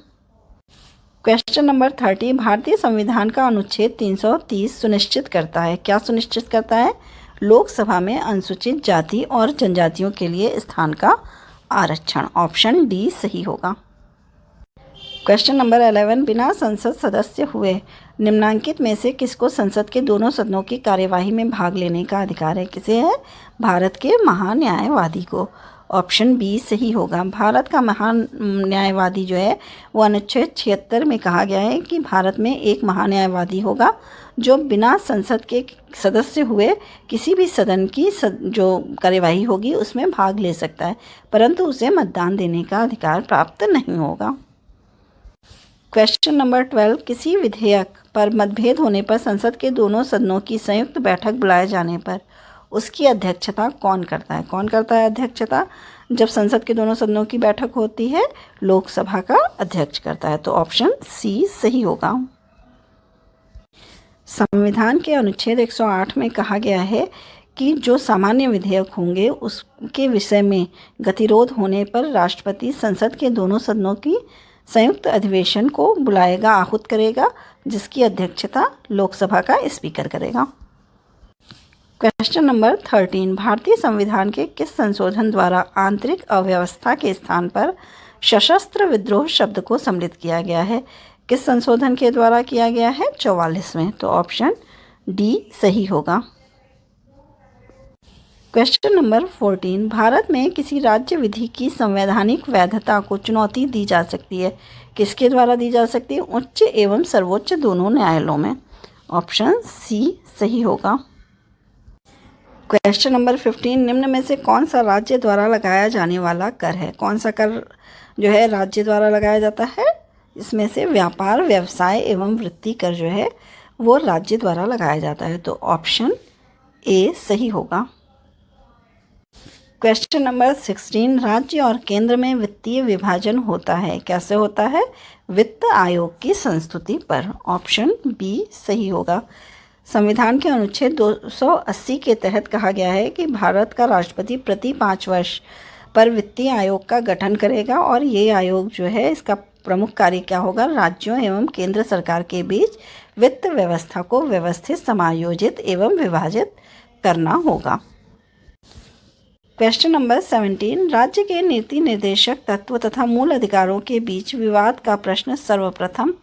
क्वेश्चन नंबर 30, भारतीय संविधान का अनुच्छेद 330 सुनिश्चित करता है। क्या सुनिश्चित करता है? लोकसभा में अनुसूचित जाति और जनजातियों के लिए स्थान का आरक्षण। ऑप्शन डी सही होगा। क्वेश्चन नंबर 11, बिना संसद सदस्य हुए निम्नांकित में से किसको संसद के दोनों सदनों की कार्यवाही में भाग लेने का अधिकार है? किसे है? भारत के महान्यायवादी को। ऑप्शन बी सही होगा। भारत का महान न्यायवादी जो है वो अनुच्छेद 76 में कहा गया है कि भारत में एक महान्यायवादी होगा जो बिना संसद के सदस्य हुए किसी भी सदन की जो कार्यवाही होगी उसमें भाग ले सकता है, परंतु उसे मतदान देने का अधिकार प्राप्त नहीं होगा। क्वेश्चन नंबर 12, किसी विधेयक पर मतभेद होने पर संसद के दोनों सदनों की संयुक्त बैठक बुलाए जाने पर उसकी अध्यक्षता कौन करता है? कौन करता है अध्यक्षता? जब संसद के दोनों सदनों की बैठक होती है लोकसभा का अध्यक्ष करता है। तो ऑप्शन सी सही होगा। संविधान के अनुच्छेद 108 में कहा गया है कि जो सामान्य विधेयक होंगे उसके विषय में गतिरोध होने पर राष्ट्रपति संसद के दोनों सदनों की संयुक्त अधिवेशन को बुलाएगा, आहूत करेगा, जिसकी अध्यक्षता लोकसभा का स्पीकर करेगा। क्वेश्चन नंबर 13, भारतीय संविधान के किस संशोधन द्वारा आंतरिक अव्यवस्था के स्थान पर सशस्त्र विद्रोह शब्द को सम्मिलित किया गया है? किस संशोधन के द्वारा किया गया है? 44वें। तो ऑप्शन डी सही होगा। क्वेश्चन नंबर 14, भारत में किसी राज्य विधि की संवैधानिक वैधता को चुनौती दी जा सकती है? किसके द्वारा दी जा सकती है? उच्च एवं सर्वोच्च दोनों न्यायालयों में। ऑप्शन सी सही होगा। क्वेश्चन नंबर 15, निम्न में से कौन सा राज्य द्वारा लगाया जाने वाला कर है? कौन सा कर जो है राज्य द्वारा लगाया जाता है? इसमें से व्यापार, व्यवसाय एवं वृत्ति कर जो है वो राज्य द्वारा लगाया जाता है। तो ऑप्शन ए सही होगा। क्वेश्चन नंबर 16, राज्य और केंद्र में वित्तीय विभाजन होता है, कैसे होता है? वित्त आयोग की संस्तुति पर। ऑप्शन बी सही होगा। संविधान के अनुच्छेद 280 के तहत कहा गया है कि भारत का राष्ट्रपति प्रति 5 वर्ष पर वित्तीय आयोग का गठन करेगा और ये आयोग जो है इसका प्रमुख कार्य क्या होगा? राज्यों एवं केंद्र सरकार के बीच वित्त व्यवस्था को व्यवस्थित, समायोजित एवं विभाजित करना होगा। क्वेश्चन नंबर 17, राज्य के नीति निर्देशक तत्व तथा मूल अधिकारों के बीच विवाद का प्रश्न सर्वप्रथम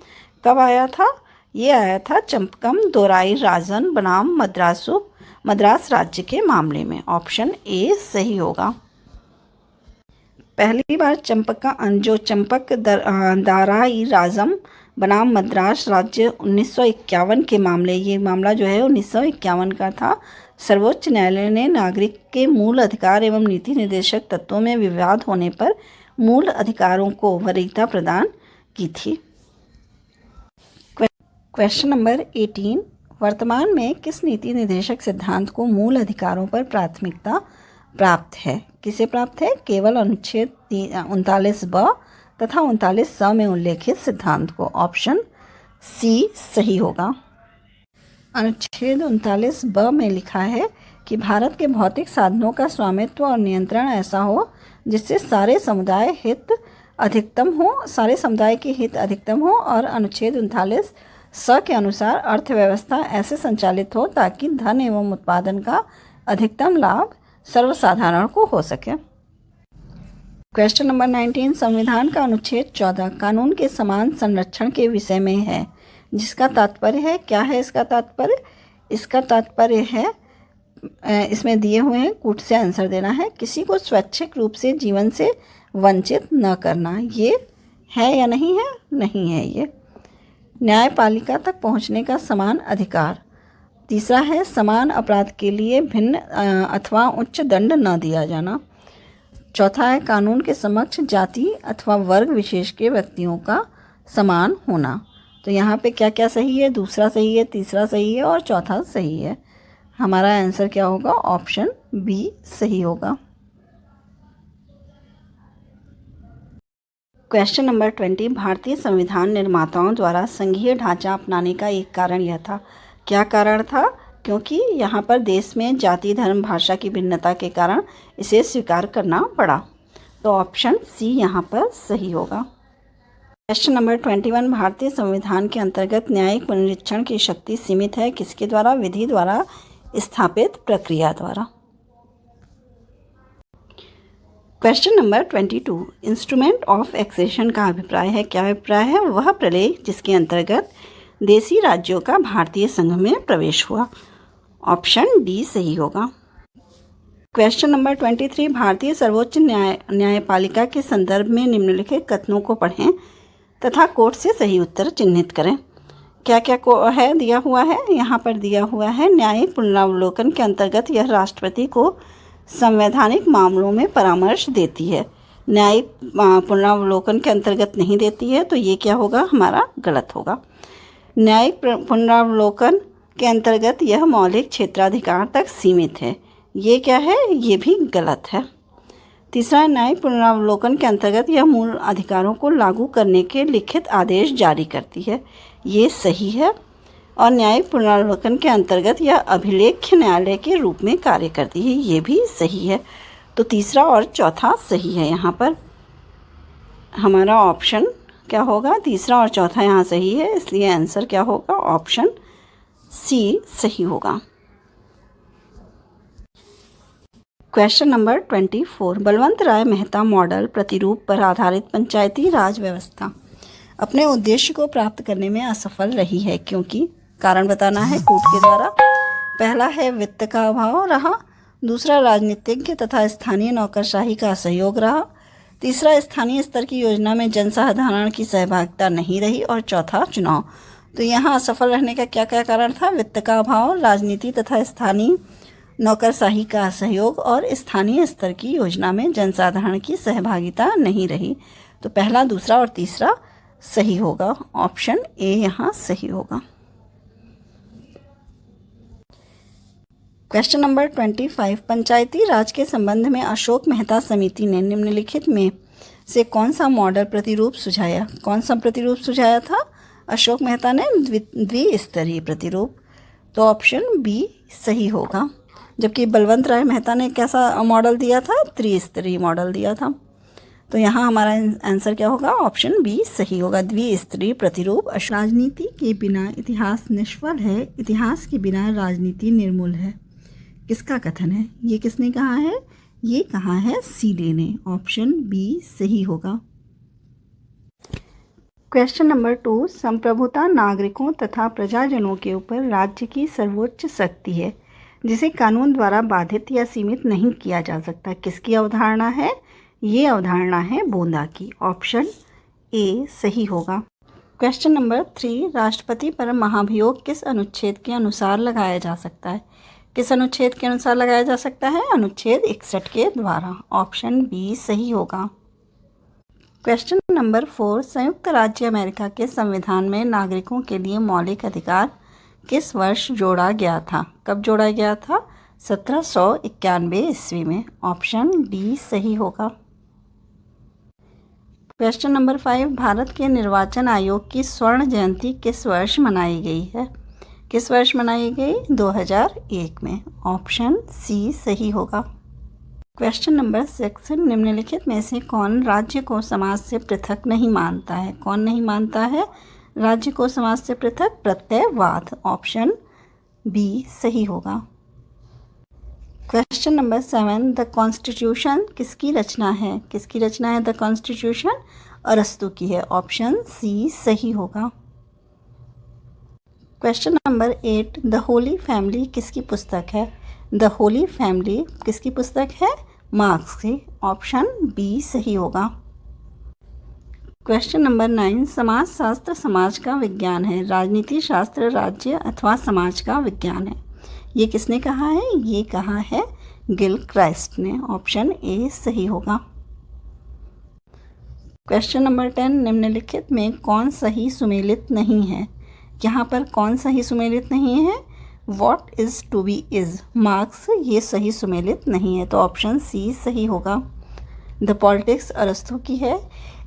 कब आया था? ये आया था चंपकम दोराई राजन बनाम मद्रास राज्य के मामले में। ऑप्शन ए सही होगा। पहली बार चंपक दाराई राजम बनाम मद्रास राज्य 1951 के मामले, ये मामला जो है 1951 का था। सर्वोच्च न्यायालय ने नागरिक के मूल अधिकार एवं नीति निर्देशक तत्वों में विवाद होने पर मूल अधिकारों को वरीयता प्रदान की थी। क्वेश्चन नंबर 18, वर्तमान में किस नीति निर्देशक सिद्धांत को मूल अधिकारों पर प्राथमिकता प्राप्त है? किसे प्राप्त है? केवल अनुच्छेद 39 तथा 39 में उल्लेखित सिद्धांत को। ऑप्शन सी सही होगा। अनुच्छेद 39 में लिखा है कि भारत के भौतिक साधनों का स्वामित्व और नियंत्रण ऐसा हो जिससे सारे समुदाय के हित अधिकतम हो और अनुच्छेद 39 के अनुसार अर्थव्यवस्था ऐसे संचालित हो ताकि धन एवं उत्पादन का अधिकतम लाभ सर्वसाधारण को हो सके। क्वेश्चन नंबर 19, संविधान का अनुच्छेद 14 कानून के समान संरक्षण के विषय में है, जिसका तात्पर्य है, क्या है इसका तात्पर्य? इसका तात्पर्य है, इसमें दिए हुए हैं कूट से आंसर देना है। किसी को स्वैच्छिक रूप से जीवन से वंचित न करना, ये है या नहीं है? नहीं है ये। न्यायपालिका तक पहुंचने का समान अधिकार। तीसरा है समान अपराध के लिए भिन्न अथवा उच्च दंड न दिया जाना। चौथा है कानून के समक्ष जाति अथवा वर्ग विशेष के व्यक्तियों का समान होना। तो यहाँ पे क्या क्या सही है? दूसरा सही है, तीसरा सही है और चौथा सही है। हमारा आंसर क्या होगा? ऑप्शन बी सही होगा। क्वेश्चन नंबर 20, भारतीय संविधान निर्माताओं द्वारा संघीय ढांचा अपनाने का एक कारण यह था। क्या कारण था? क्योंकि यहाँ पर देश में जाति, धर्म, भाषा की भिन्नता के कारण इसे स्वीकार करना पड़ा। तो ऑप्शन सी यहाँ पर सही होगा। क्वेश्चन नंबर 21, भारतीय संविधान के अंतर्गत न्यायिक पुनरीक्षण की शक्ति सीमित है किसके द्वारा? विधि द्वारा स्थापित प्रक्रिया द्वारा। Question number 22, instrument of accession का अभिप्राय है। क्या अभिप्राय है? वह प्रलेख जिसके अंतर्गत देशी राज्यों का भारतीय संघ में प्रवेश हुआ। ऑप्शन डी सही होगा। क्वेश्चन नंबर 23, भारतीय सर्वोच्च न्यायपालिका के संदर्भ में निम्नलिखित कथनों को पढ़ें तथा कोट से सही उत्तर चिन्हित करें। क्या क्या है दिया हुआ है? यहाँ पर दिया हुआ है न्यायिक पुनरावलोकन के अंतर्गत यह राष्ट्रपति को संवैधानिक मामलों में परामर्श देती है। न्यायिक पुनरावलोकन के अंतर्गत नहीं देती है, तो ये क्या होगा? हमारा गलत होगा। न्यायिक पुनरावलोकन के अंतर्गत यह मौलिक क्षेत्राधिकार तक सीमित है। ये क्या है? ये भी गलत है। तीसरा, न्यायिक पुनरावलोकन के अंतर्गत यह मूल अधिकारों को लागू करने के लिखित आदेश जारी करती है। ये सही है। और न्यायिक पुनरावलोकन के अंतर्गत यह अभिलेख्य न्यायालय के रूप में कार्य करती है। ये भी सही है। तो तीसरा और चौथा सही है। यहाँ पर हमारा ऑप्शन क्या होगा? तीसरा और चौथा यहाँ सही है, इसलिए आंसर क्या होगा? ऑप्शन सी सही होगा। क्वेश्चन नंबर 24, बलवंत राय मेहता मॉडल प्रतिरूप पर आधारित पंचायती राज व्यवस्था अपने उद्देश्य को प्राप्त करने में असफल रही है क्योंकि कारण बताना है कूट के द्वारा। पहला है वित्त का अभाव रहा, दूसरा राजनीतिज्ञ तथा स्थानीय नौकरशाही का असहयोग रहा, तीसरा स्थानीय स्तर की योजना में जनसाधारण की सहभागिता नहीं रही और चौथा चुनाव। तो यहाँ असफल रहने का क्या क्या कारण था? वित्त का अभाव, राजनीति तथा स्थानीय नौकरशाही का असहयोग और स्थानीय स्तर की योजना में जनसाधारण की सहभागिता नहीं रही। तो पहला, दूसरा और तीसरा सही होगा। ऑप्शन ए यहाँ सही होगा। क्वेश्चन नंबर 25, पंचायती राज के संबंध में अशोक मेहता समिति ने निम्नलिखित में से कौन सा मॉडल प्रतिरूप सुझाया? कौन सा प्रतिरूप सुझाया था? अशोक मेहता ने द्विस्तरीय प्रतिरूप। तो ऑप्शन बी सही होगा। जबकि बलवंत राय मेहता ने कैसा मॉडल दिया था? त्रिस्तरीय मॉडल दिया था। तो यहाँ हमारा आंसर क्या होगा? ऑप्शन बी सही होगा, द्विस्तरीय प्रतिरूप। राजनीति के बिना इतिहास निष्फल है, इतिहास के बिना राजनीति निर्मूल है। किसका कथन है? ये किसने कहा है? ये कहा है सीले ने। ऑप्शन बी सही होगा। क्वेश्चन नंबर 2, संप्रभुता नागरिकों तथा प्रजाजनों के ऊपर राज्य की सर्वोच्च शक्ति है जिसे कानून द्वारा बाधित या सीमित नहीं किया जा सकता। किसकी अवधारणा है? ये अवधारणा है बोंदा की। ऑप्शन ए सही होगा। क्वेश्चन नंबर 3, राष्ट्रपति पर महाभियोग किस अनुच्छेद के अनुसार लगाया जा सकता है? किस अनुच्छेद के अनुसार लगाया जा सकता है? अनुच्छेद 61 के द्वारा। ऑप्शन बी सही होगा। क्वेश्चन नंबर 4, संयुक्त राज्य अमेरिका के संविधान में नागरिकों के लिए मौलिक अधिकार किस वर्ष जोड़ा गया था? कब जोड़ा गया था? 1791 ईस्वी में। ऑप्शन डी सही होगा। क्वेश्चन नंबर 5, भारत के निर्वाचन आयोग की स्वर्ण जयंती किस वर्ष मनाई गई है? किस वर्ष मनाई गई? 2001 में। ऑप्शन सी सही होगा। क्वेश्चन नंबर 6, निम्नलिखित में से कौन राज्य को समाज से पृथक नहीं मानता है? कौन नहीं मानता है राज्य को समाज से पृथक? प्रत्ययवाद। ऑप्शन बी सही होगा। क्वेश्चन नंबर 7, द कॉन्स्टिट्यूशन किसकी रचना है? किसकी रचना है द कॉन्स्टिट्यूशन? अरस्तु की है। ऑप्शन सी सही होगा। Question number 8, the Holi family किसकी पुस्तक है? द होली फैमिली किसकी पुस्तक है? मार्क्स की। ऑप्शन बी सही होगा। क्वेश्चन नंबर 9, समाजशास्त्र समाज का विज्ञान है, राजनीति शास्त्र राज्य अथवा समाज का विज्ञान है। ये किसने कहा है? ये कहा है गिलक्राइस्ट ने। ऑप्शन ए सही होगा। क्वेश्चन नंबर 10, निम्नलिखित में कौन सही सुमेलित नहीं है? यहाँ पर कौन सही सुमेलित नहीं है? What is to be is, marks, ये सही सुमेलित नहीं है, तो ऑप्शन सी सही होगा। द पॉलिटिक्स अरस्तु की है,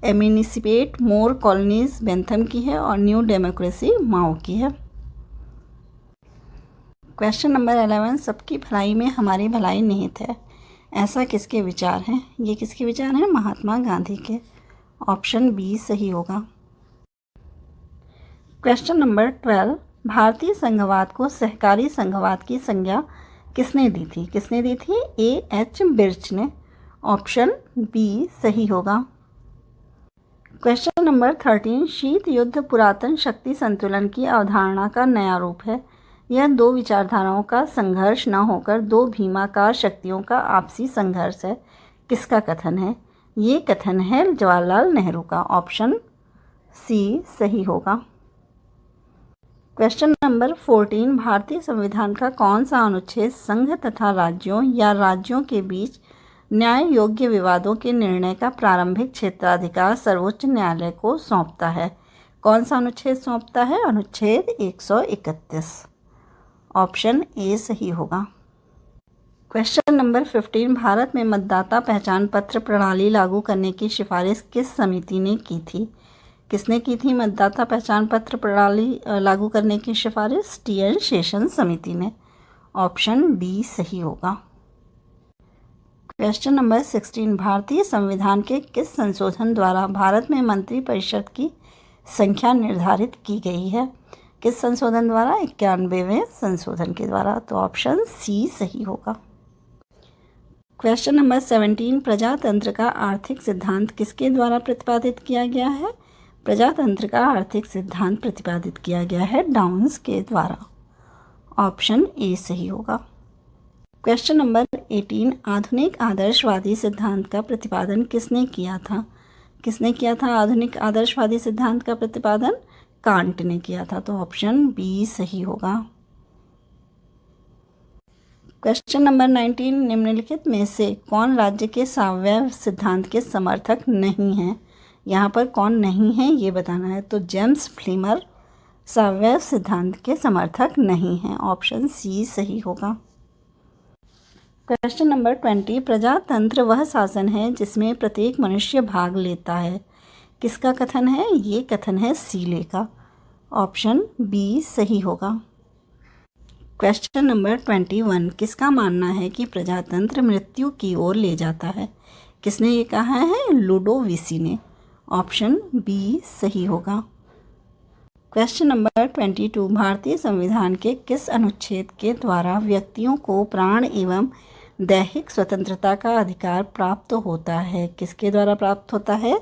एमिनिसिपेट मोर कॉलोनीज बेंथम की है और न्यू डेमोक्रेसी माओ की है। क्वेश्चन नंबर 11, सबकी भलाई में हमारी भलाई निहित है, ऐसा किसके विचार हैं? ये किसके विचार हैं? महात्मा गांधी के। ऑप्शन बी सही होगा। क्वेश्चन नंबर 12, भारतीय संघवाद को सहकारी संघवाद की संज्ञा किसने दी थी? किसने दी थी? ए एच बिर्च ने। ऑप्शन बी सही होगा। क्वेश्चन नंबर 13, शीत युद्ध पुरातन शक्ति संतुलन की अवधारणा का नया रूप है। यह दो विचारधाराओं का संघर्ष न होकर दो भीमाकार शक्तियों का आपसी संघर्ष है, किसका कथन है? ये कथन है जवाहरलाल नेहरू का। ऑप्शन सी सही होगा। क्वेश्चन नंबर 14, भारतीय संविधान का कौन सा अनुच्छेद संघ तथा राज्यों या राज्यों के बीच न्याय योग्य विवादों के निर्णय का प्रारंभिक क्षेत्राधिकार सर्वोच्च न्यायालय को सौंपता है? कौन सा अनुच्छेद सौंपता है? अनुच्छेद 131। ऑप्शन ए सही होगा। क्वेश्चन नंबर 15, भारत में मतदाता पहचान पत्र प्रणाली लागू करने की सिफारिश किस समिति ने की थी? किसने की थी मतदाता पहचान पत्र प्रणाली लागू करने की सिफारिश? टी.एन. शेषन समिति ने। ऑप्शन डी सही होगा। क्वेश्चन नंबर 16, भारतीय संविधान के किस संशोधन द्वारा भारत में मंत्रिपरिषद की संख्या निर्धारित की गई है? किस संशोधन द्वारा? 91वें संशोधन के द्वारा, तो ऑप्शन सी सही होगा। क्वेश्चन नंबर 17, प्रजातंत्र का आर्थिक सिद्धांत किसके द्वारा प्रतिपादित किया गया है? प्रजातंत्र का आर्थिक सिद्धांत प्रतिपादित किया गया है डाउन्स के द्वारा। ऑप्शन ए सही होगा। क्वेश्चन नंबर 18, आधुनिक आदर्शवादी सिद्धांत का प्रतिपादन किसने किया था? किसने किया था आधुनिक आदर्शवादी सिद्धांत का प्रतिपादन? कांट ने किया था, तो ऑप्शन बी सही होगा। क्वेश्चन नंबर 19, निम्नलिखित में से कौन राज्य के सावयव सिद्धांत के समर्थक नहीं है? यहाँ पर कौन नहीं है ये बताना है, तो जेम्स फ्लीमर सावयव सिद्धांत के समर्थक नहीं हैं। ऑप्शन सी सही होगा। क्वेश्चन नंबर 20, प्रजातंत्र वह शासन है जिसमें प्रत्येक मनुष्य भाग लेता है, किसका कथन है? ये कथन है सीले का। ऑप्शन बी सही होगा। क्वेश्चन नंबर 21, किसका मानना है कि प्रजातंत्र मृत्यु की ओर ले जाता है? किसने ये कहा है? लुडोविसी ने। ऑप्शन बी सही होगा। क्वेश्चन नंबर 22, भारतीय संविधान के किस अनुच्छेद के द्वारा व्यक्तियों को प्राण एवं दैहिक स्वतंत्रता का अधिकार प्राप्त होता है? किसके द्वारा प्राप्त होता है?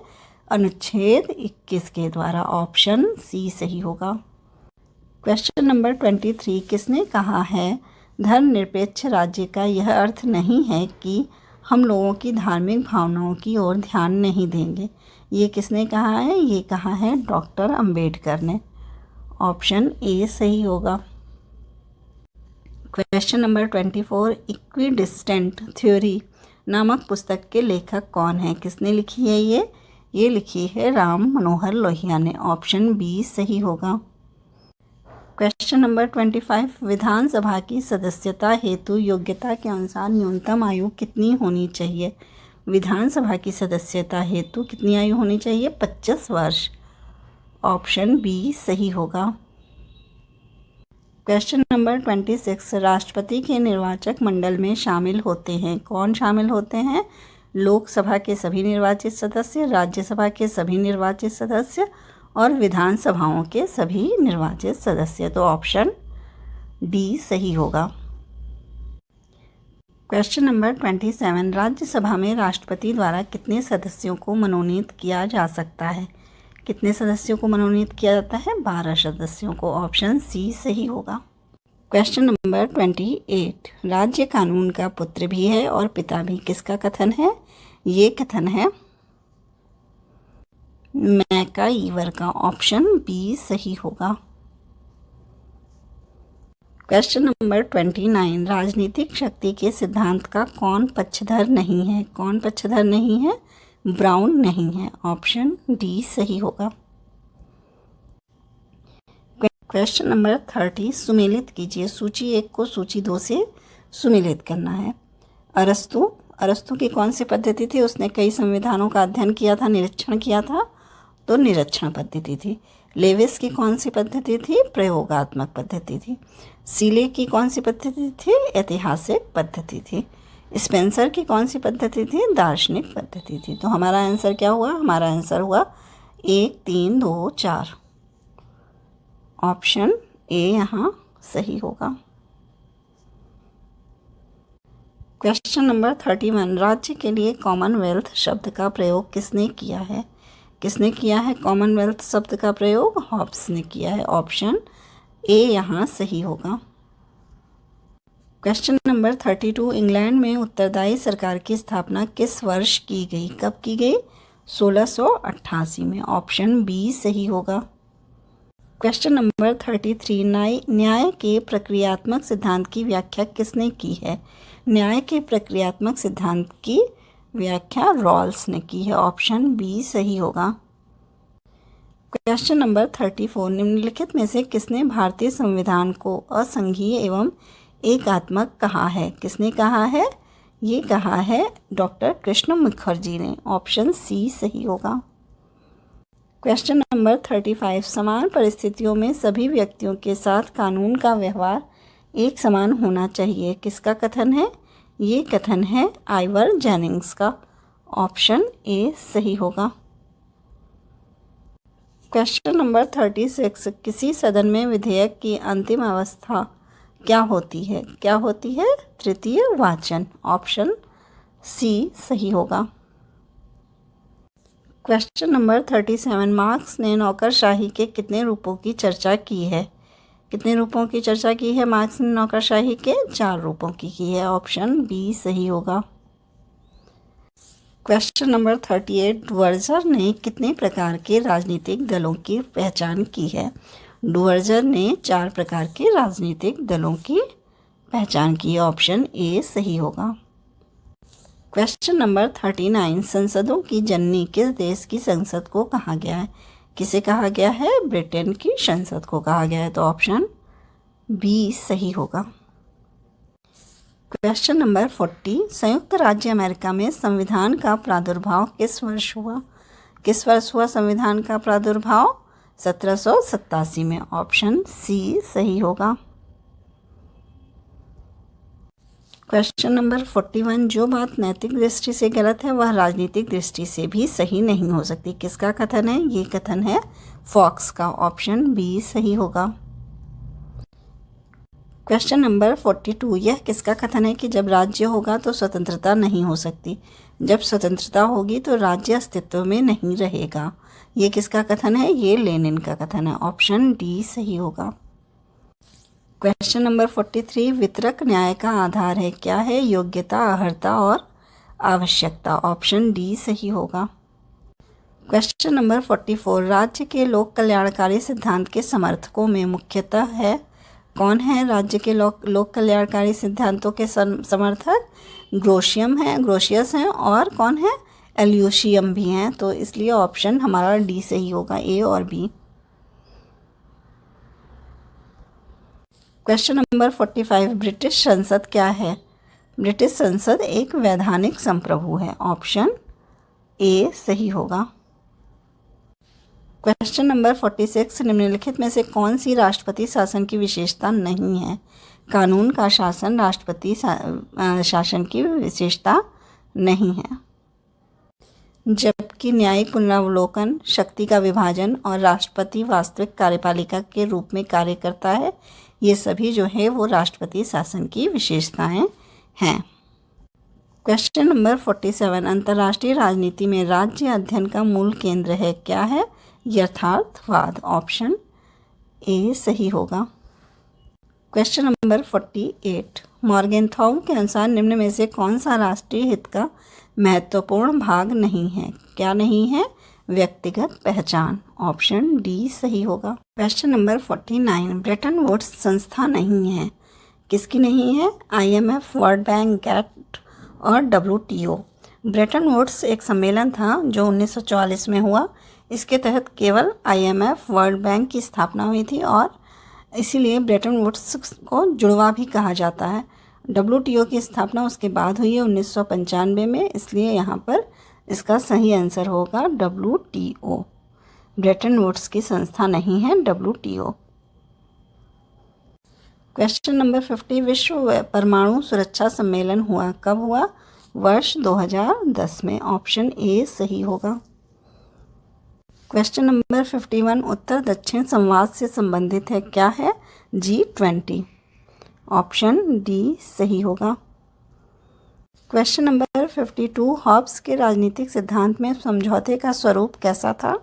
अनुच्छेद 21 के द्वारा। ऑप्शन सी सही होगा। क्वेश्चन नंबर 23, किसने कहा है धर्मनिरपेक्ष राज्य का यह अर्थ नहीं है कि हम लोगों की धार्मिक भावनाओं की ओर ध्यान नहीं देंगे? ये किसने कहा है? ये कहा है डॉक्टर अंबेडकर ने। ऑप्शन ए सही होगा। क्वेश्चन नंबर 24, इक्विडिस्टेंट थ्योरी नामक पुस्तक के लेखक कौन है? किसने लिखी है ये लिखी है राम मनोहर लोहिया ने। ऑप्शन बी सही होगा। क्वेश्चन नंबर 25, विधानसभा की सदस्यता हेतु योग्यता के अनुसार न्यूनतम आयु कितनी होनी चाहिए? विधानसभा की सदस्यता हेतु कितनी आयु होनी चाहिए? 25 वर्ष। ऑप्शन बी सही होगा। क्वेश्चन नंबर 26, राष्ट्रपति के निर्वाचक मंडल में शामिल होते हैं, कौन शामिल होते हैं? लोकसभा के सभी निर्वाचित सदस्य, राज्यसभा के सभी निर्वाचित सदस्य और विधानसभाओं के सभी निर्वाचित सदस्य, तो ऑप्शन डी सही होगा। क्वेश्चन नंबर 27, राज्यसभा में राष्ट्रपति द्वारा कितने सदस्यों को मनोनीत किया जा सकता है? कितने सदस्यों को मनोनीत किया जाता है? 12 सदस्यों को। ऑप्शन सी सही होगा। क्वेश्चन नंबर 28, राज्य कानून का पुत्र भी है और पिता भी, किसका कथन है? ये कथन है मैकाइवर का। ऑप्शन बी सही होगा। क्वेश्चन नंबर 29, राजनीतिक शक्ति के सिद्धांत का कौन पक्षधर नहीं है? कौन पक्षधर नहीं है? ब्राउन नहीं है। ऑप्शन डी सही होगा। क्वेश्चन नंबर 30, सुमेलित कीजिए। सूची 1 को सूची 2 से सुमेलित करना है। अरस्तु की कौन सी पद्धति थी? उसने कई संविधानों का अध्ययन किया था, निरीक्षण किया था, तो निरीक्षण पद्धति थी। लेविस की कौन सी पद्धति थी? प्रयोगात्मक पद्धति थी। सीले की कौन सी पद्धति थी? ऐतिहासिक पद्धति थी। स्पेंसर की कौन सी पद्धति थी? दार्शनिक पद्धति थी। तो हमारा आंसर क्या हुआ? हमारा आंसर हुआ 1, 3, 2, 4। ऑप्शन ए यहाँ सही होगा। क्वेश्चन नंबर 31, राज्य के लिए कॉमनवेल्थ शब्द का प्रयोग किसने किया है? किसने किया है कॉमनवेल्थ शब्द का प्रयोग? हॉब्स ने किया है। ऑप्शन ए यहाँ सही होगा। क्वेश्चन नंबर 32, इंग्लैंड में उत्तरदायी सरकार की स्थापना किस वर्ष की गई? कब की गई? 1688 में। ऑप्शन बी सही होगा। क्वेश्चन नंबर 33, न्याय के प्रक्रियात्मक सिद्धांत की व्याख्या किसने की है? न्याय के प्रक्रियात्मक सिद्धांत की व्याख्या रॉल्स ने की है। ऑप्शन बी सही होगा। क्वेश्चन नंबर 34, निम्नलिखित में से किसने भारतीय संविधान को असंघीय एवं एकात्मक कहा है? किसने कहा है? ये कहा है डॉक्टर कृष्ण मुखर्जी ने। ऑप्शन सी सही होगा। क्वेश्चन नंबर 35, समान परिस्थितियों में सभी व्यक्तियों के साथ कानून का व्यवहार एक समान होना चाहिए, किसका कथन है? ये कथन है आइवर जेनिंग्स का। ऑप्शन ए सही होगा। क्वेश्चन नंबर 36, किसी सदन में विधेयक की अंतिम अवस्था क्या होती है? क्या होती है? तृतीय वाचन। ऑप्शन सी सही होगा। क्वेश्चन नंबर 37, मार्क्स ने नौकरशाही के कितने रूपों की चर्चा की है? कितने रूपों की चर्चा की है मार्क्स ने नौकरशाही के? 4 रूपों की है। ऑप्शन बी सही होगा। क्वेश्चन नंबर 38, डुवर्जर ने कितने प्रकार के राजनीतिक दलों की पहचान की है? डुवर्जर ने 4 प्रकार के राजनीतिक दलों की पहचान की है। ऑप्शन ए सही होगा। क्वेश्चन नंबर 39, संसदों की जननी किस देश की संसद को कहा गया है? किसे कहा गया है? ब्रिटेन की संसद को कहा गया है। तो ऑप्शन बी सही होगा। क्वेश्चन नंबर 40, संयुक्त राज्य अमेरिका में संविधान का प्रादुर्भाव किस वर्ष हुआ? किस वर्ष हुआ संविधान का प्रादुर्भाव? 1787 में। ऑप्शन सी सही होगा। क्वेश्चन नंबर 41, जो बात नैतिक दृष्टि से गलत है वह राजनीतिक दृष्टि से भी सही नहीं हो सकती, किसका कथन है? ये कथन है फॉक्स का। ऑप्शन बी सही होगा। क्वेश्चन नंबर 42, यह किसका कथन है कि जब राज्य होगा तो स्वतंत्रता नहीं हो सकती, जब स्वतंत्रता होगी तो राज्य अस्तित्व में नहीं रहेगा? ये किसका कथन है? ये लेनिन का कथन है। ऑप्शन डी सही होगा। क्वेश्चन नंबर 43, वितरक न्याय का आधार है, क्या है? योग्यता, अर्हता और आवश्यकता। ऑप्शन डी सही होगा। क्वेश्चन नंबर 44, राज्य के लोक कल्याणकारी सिद्धांत के समर्थकों में मुख्यतः है कौन है? राज्य के लोक कल्याणकारी सिद्धांतों के समर्थक ग्रोशियस हैं और कौन है? एल्यूशियम भी हैं। तो इसलिए ऑप्शन हमारा डी सही होगा, ए और बी। क्वेश्चन नंबर 45, ब्रिटिश संसद क्या है? ब्रिटिश संसद एक वैधानिक संप्रभु है। ऑप्शन ए सही होगा। क्वेश्चन नंबर 46, निम्नलिखित में से कौन सी राष्ट्रपति शासन की विशेषता नहीं है? कानून का शासन राष्ट्रपति शासन की विशेषता नहीं है, जबकि न्यायिक पुनरावलोकन, शक्ति का विभाजन और राष्ट्रपति वास्तविक कार्यपालिका के रूप में कार्य करता है। ये सभी जो है वो राष्ट्रपति शासन की विशेषताएं हैं। क्वेश्चन नंबर 47, अंतर्राष्ट्रीय राजनीति में राज्य अध्ययन का मूल केंद्र है, क्या है? यथार्थवाद। ऑप्शन ए सही होगा। क्वेश्चन नंबर 48, मॉर्गेनथाउ के अनुसार निम्न में से कौन सा राष्ट्रीय हित का महत्वपूर्ण भाग नहीं है? क्या नहीं है? व्यक्तिगत पहचान। ऑप्शन डी सही होगा। क्वेश्चन नंबर 49, ब्रेटन वुड्स संस्था नहीं है। किसकी नहीं है? IMF, वर्ल्ड बैंक, गैट और WTO। ब्रेटन वुड्स एक सम्मेलन था जो 1944 में हुआ। इसके तहत केवल IMF, वर्ल्ड बैंक की स्थापना हुई थी और इसीलिए ब्रेटन वुड्स को जुड़वा भी कहा जाता है। WTO की स्थापना उसके बाद हुई है 1995 में, इसलिए यहाँ पर इसका सही आंसर होगा WTO। ब्रेटन वुड्स की संस्था नहीं है WTO। क्वेश्चन नंबर 50, विश्व परमाणु सुरक्षा सम्मेलन हुआ कब हुआ? वर्ष 2010 में। ऑप्शन ए सही होगा। क्वेश्चन नंबर 51, उत्तर दक्षिण संवाद से संबंधित है। क्या है? G20। ऑप्शन डी सही होगा। क्वेश्चन नंबर 52, हॉब्स के राजनीतिक सिद्धांत में समझौते का स्वरूप कैसा था?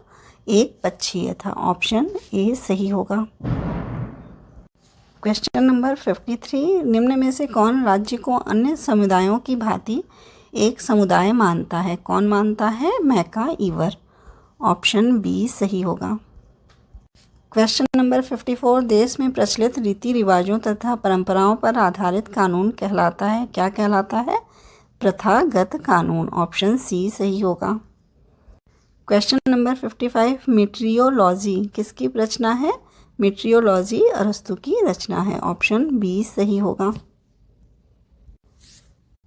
एक पक्षीय था। ऑप्शन ए सही होगा। क्वेश्चन नंबर 53, निम्न में से कौन राज्य को अन्य समुदायों की भांति एक समुदाय मानता है? कौन मानता है? मैकाइवर। ऑप्शन बी सही होगा। क्वेश्चन नंबर 54, देश में प्रचलित रीति रिवाजों तथा परंपराओं पर आधारित कानून कहलाता है। क्या कहलाता है? प्रथागत कानून। ऑप्शन सी सही होगा। क्वेश्चन नंबर 55, मीटरियोलॉजी किसकी रचना है? मीटरियोलॉजी अरस्तु की रचना है। ऑप्शन बी सही होगा।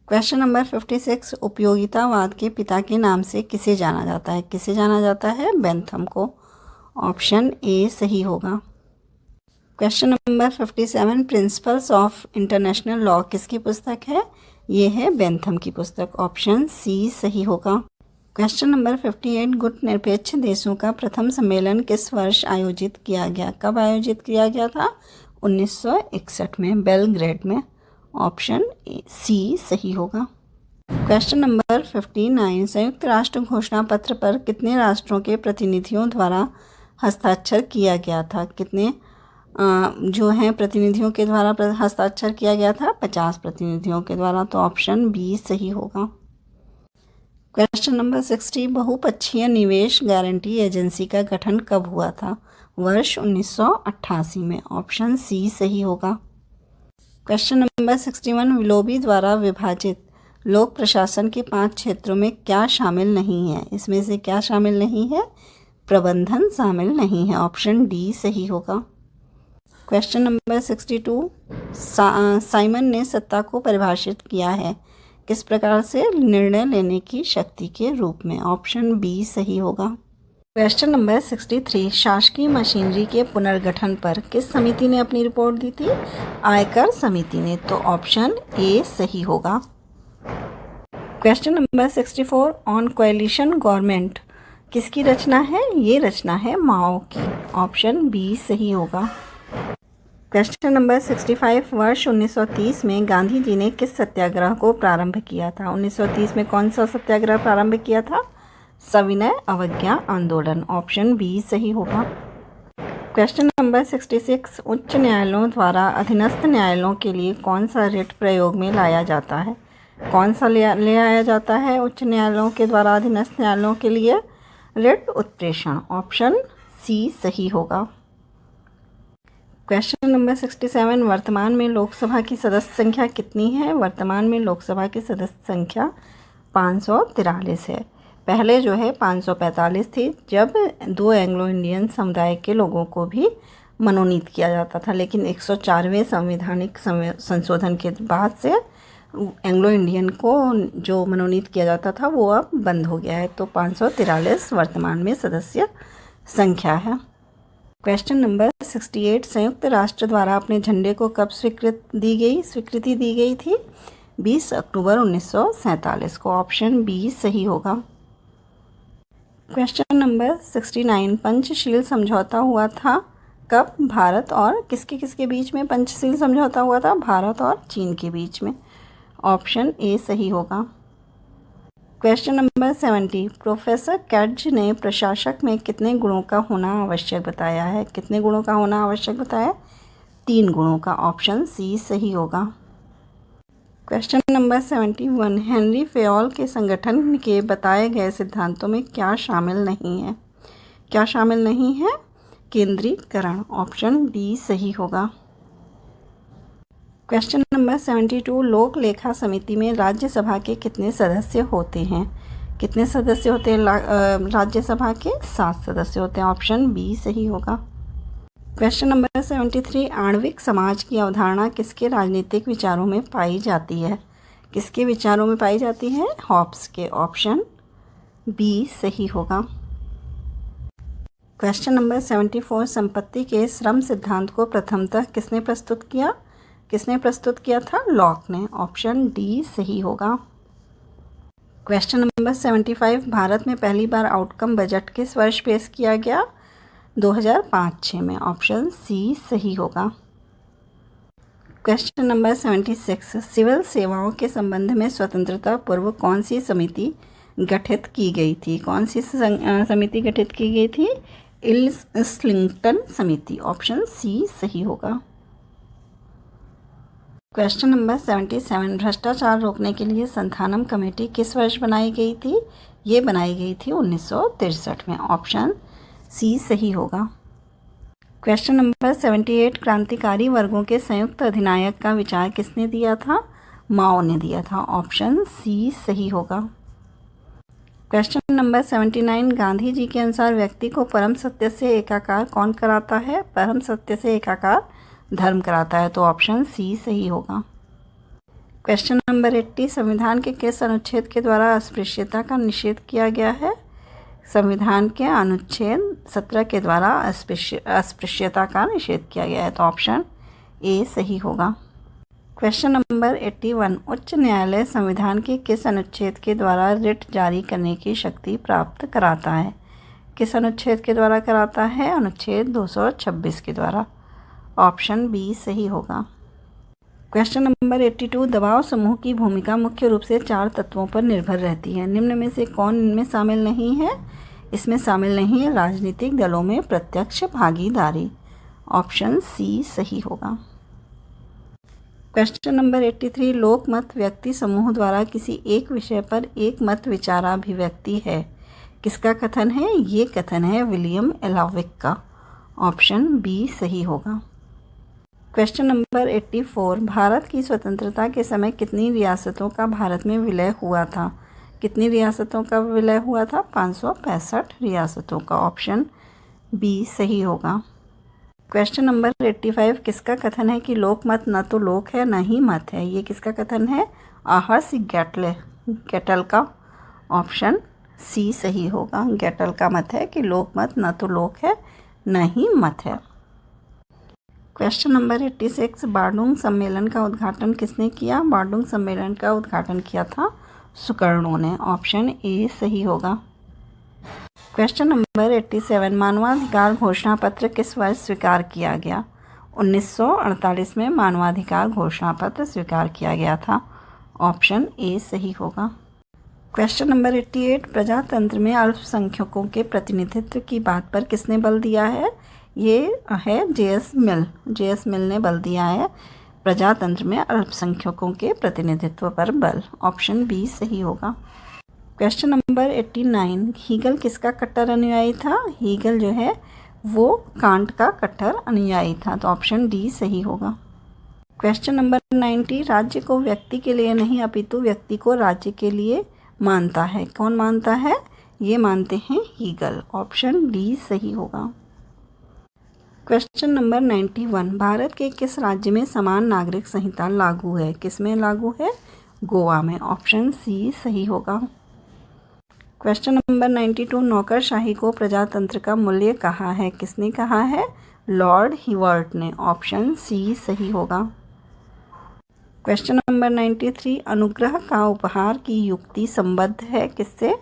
क्वेश्चन नंबर 56, उपयोगितावाद के पिता के नाम से किसे जाना जाता है? किसे जाना जाता है? बेंथम को। ऑप्शन ए सही होगा। Question number 57, principles of international law किसकी पुस्तक है? ये है बेंथम की पुस्तक। ऑप्शन सी सही होगा। क्वेश्चन नंबर 58, गुट निरपेक्ष देशों का प्रथम सम्मेलन किस वर्ष आयोजित किया गया? कब आयोजित किया गया था? 1961 में, बेलग्रेड में। ऑप्शन सी सही होगा। क्वेश्चन नंबर 59, संयुक्त राष्ट्र घोषणा पत्र पर कितने राष्ट्रों के प्रतिनिधियों द्वारा हस्ताक्षर किया गया था? कितने जो हैं प्रतिनिधियों के द्वारा हस्ताक्षर किया गया था? 50 प्रतिनिधियों के द्वारा। तो ऑप्शन बी सही होगा। क्वेश्चन नंबर 60, बहुपक्षीय निवेश गारंटी एजेंसी का गठन कब हुआ था? वर्ष 1988 में। ऑप्शन सी सही होगा। क्वेश्चन नंबर 61, विलोबी द्वारा विभाजित लोक प्रशासन के 5 क्षेत्रों में क्या शामिल नहीं है? इसमें से क्या शामिल नहीं है? प्रबंधन शामिल नहीं है। ऑप्शन डी सही होगा। क्वेश्चन नंबर 62, साइमन ने सत्ता को परिभाषित किया है किस प्रकार से? निर्णय लेने की शक्ति के रूप में। ऑप्शन बी सही होगा। क्वेश्चन नंबर 63, शासकीय मशीनरी के पुनर्गठन पर किस समिति ने अपनी रिपोर्ट दी थी? आयकर समिति ने। तो ऑप्शन ए सही होगा। Question number 64, on coalition government किसकी रचना है? ये रचना है माओ की। ऑप्शन बी सही होगा। क्वेश्चन नंबर 65, वर्ष 1930 में गांधी जी ने किस सत्याग्रह को प्रारंभ किया था? 1930 में कौन सा सत्याग्रह प्रारंभ किया था? सविनय अवज्ञा आंदोलन। ऑप्शन बी सही होगा। क्वेश्चन नंबर 66, उच्च न्यायालयों द्वारा अधीनस्थ न्यायालयों के लिए कौन सा रिट प्रयोग में लाया जाता है? कौन सा ले आया जाता है उच्च न्यायालयों के द्वारा अधीनस्थ न्यायालयों के लिए? रिट उत्प्रेषण। ऑप्शन सी सही होगा। क्वेश्चन नंबर 67, वर्तमान में लोकसभा की सदस्य संख्या कितनी है? वर्तमान में लोकसभा की सदस्य संख्या 543 है। पहले जो है 545 थी, जब 2 एंग्लो इंडियन समुदाय के लोगों को भी मनोनीत किया जाता था, लेकिन 104वें संवैधानिक संशोधन के बाद से एंग्लो इंडियन को जो मनोनीत किया जाता था वो अब बंद हो गया है। तो 543 वर्तमान में सदस्य संख्या है। क्वेश्चन नंबर 68, संयुक्त राष्ट्र द्वारा अपने झंडे को कब स्वीकृति दी गई थी? 20 अक्टूबर 1947 को। ऑप्शन बी सही होगा। क्वेश्चन नंबर 69, पंचशील समझौता हुआ था कब? भारत और किसके बीच में पंचशील समझौता हुआ था? भारत और चीन के बीच में। ऑप्शन ए सही होगा। क्वेश्चन नंबर 70, प्रोफेसर कैट्ज ने प्रशासक में कितने गुणों का होना आवश्यक बताया है? कितने गुणों का होना आवश्यक बताया? 3 गुणों का। ऑप्शन सी सही होगा। क्वेश्चन नंबर 71, हेनरी फेयोल के संगठन के बताए गए सिद्धांतों में क्या शामिल नहीं है? क्या शामिल नहीं है? केंद्रीकरण। ऑप्शन डी सही होगा। क्वेश्चन नंबर 72, लोक लेखा समिति में राज्यसभा के कितने सदस्य होते हैं? कितने सदस्य होते हैं राज्यसभा के? 7 सदस्य होते हैं। ऑप्शन बी सही होगा। क्वेश्चन नंबर 73, आणविक समाज की अवधारणा किसके राजनीतिक विचारों में पाई जाती है? किसके विचारों में पाई जाती है? हॉब्स के। ऑप्शन बी सही होगा। क्वेश्चन नंबर 74, संपत्ति के श्रम सिद्धांत को प्रथमतः किसने प्रस्तुत किया? किसने प्रस्तुत किया था? लॉक ने। ऑप्शन डी सही होगा। क्वेश्चन नंबर 75, भारत में पहली बार आउटकम बजट किस वर्ष पेश किया गया? 2005-06 में। ऑप्शन सी सही होगा। क्वेश्चन नंबर 76, सिविल सेवाओं के संबंध में स्वतंत्रता पूर्व कौन सी समिति गठित की गई थी? कौन सी समिति गठित की गई थी? इस्लिंगटन समिति। ऑप्शन सी सही होगा। क्वेश्चन नंबर 77, भ्रष्टाचार रोकने के लिए संथानम कमेटी किस वर्ष बनाई गई थी? ये बनाई गई थी 1963 में। ऑप्शन सी सही होगा। क्वेश्चन नंबर 78, क्रांतिकारी वर्गों के संयुक्त अधिनायक का विचार किसने दिया था? माओ ने दिया था। ऑप्शन सी सही होगा। क्वेश्चन नंबर 79, गांधी जी के अनुसार व्यक्ति को परम सत्य से एकाकार कौन कराता है? परम सत्य से एकाकार धर्म कराता है। तो ऑप्शन सी सही होगा। क्वेश्चन नंबर 80, संविधान के किस अनुच्छेद के द्वारा अस्पृश्यता का निषेध किया गया है? संविधान के अनुच्छेद 17 के द्वारा अस्पृश्यता का निषेध किया गया है। तो ऑप्शन ए सही होगा। क्वेश्चन नंबर 81, उच्च न्यायालय संविधान के किस अनुच्छेद के द्वारा रिट जारी करने की शक्ति प्राप्त कराता है? किस अनुच्छेद के द्वारा कराता है? अनुच्छेद 226 के द्वारा। ऑप्शन बी सही होगा। क्वेश्चन नंबर 82, दबाव समूह की भूमिका मुख्य रूप से 4 तत्वों पर निर्भर रहती है। निम्न में से कौन इनमें शामिल नहीं है? इसमें शामिल नहीं है राजनीतिक दलों में प्रत्यक्ष भागीदारी। ऑप्शन सी सही होगा। क्वेश्चन नंबर 83, लोकमत व्यक्ति समूह द्वारा किसी एक विषय पर एक मत विचाराभिव्यक्ति है। किसका कथन है? ये कथन है विलियम एलाविक का। ऑप्शन बी सही होगा। क्वेश्चन नंबर 84, भारत की स्वतंत्रता के समय कितनी रियासतों का भारत में विलय हुआ था? कितनी रियासतों का विलय हुआ था? 565 रियासतों का। ऑप्शन बी सही होगा। क्वेश्चन नंबर 85, किसका कथन है कि लोकमत न तो लोक है न ही मत है? ये किसका कथन है? आहर्स गैटल का। ऑप्शन सी सही होगा। गैटल का मत है कि लोकमत न तो लोक है न ही मत है। क्वेश्चन नंबर 86, बार्डुंग सम्मेलन का उद्घाटन किसने किया? बार्डुंग सम्मेलन का उद्घाटन किया था सुकर्णों ने। ऑप्शन ए सही होगा। क्वेश्चन नंबर 87, मानवाधिकार घोषणा पत्र किस वर्ष स्वीकार किया गया? 1948 में मानवाधिकार घोषणा पत्र स्वीकार किया गया था। ऑप्शन ए सही होगा। क्वेश्चन नंबर 88, प्रजातंत्र में अल्पसंख्यकों के प्रतिनिधित्व की बात पर किसने बल दिया है? ये है जे.एस. मिल ने बल दिया है प्रजातंत्र में अल्पसंख्यकों के प्रतिनिधित्व पर बल। ऑप्शन बी सही होगा। क्वेश्चन नंबर 89, हीगल किसका कट्टर अनुयायी था? हीगल जो है वो कांट का कट्टर अनुयायी था। तो ऑप्शन डी सही होगा। क्वेश्चन नंबर 90, राज्य को व्यक्ति के लिए नहीं अपितु व्यक्ति को राज्य के लिए मानता है। कौन मानता है? ये मानते हैं हीगल। ऑप्शन डी सही होगा। क्वेश्चन नंबर 91, भारत के किस राज्य में समान नागरिक संहिता लागू है? किस में लागू है? गोवा में। ऑप्शन सी सही होगा। क्वेश्चन नंबर 92, नौकरशाही को प्रजातंत्र का मूल्य कहा है? किसने कहा है? लॉर्ड हिवर्ट ने। ऑप्शन सी सही होगा। क्वेश्चन नंबर 93, अनुग्रह का उपहार की युक्ति संबद्ध है किससे?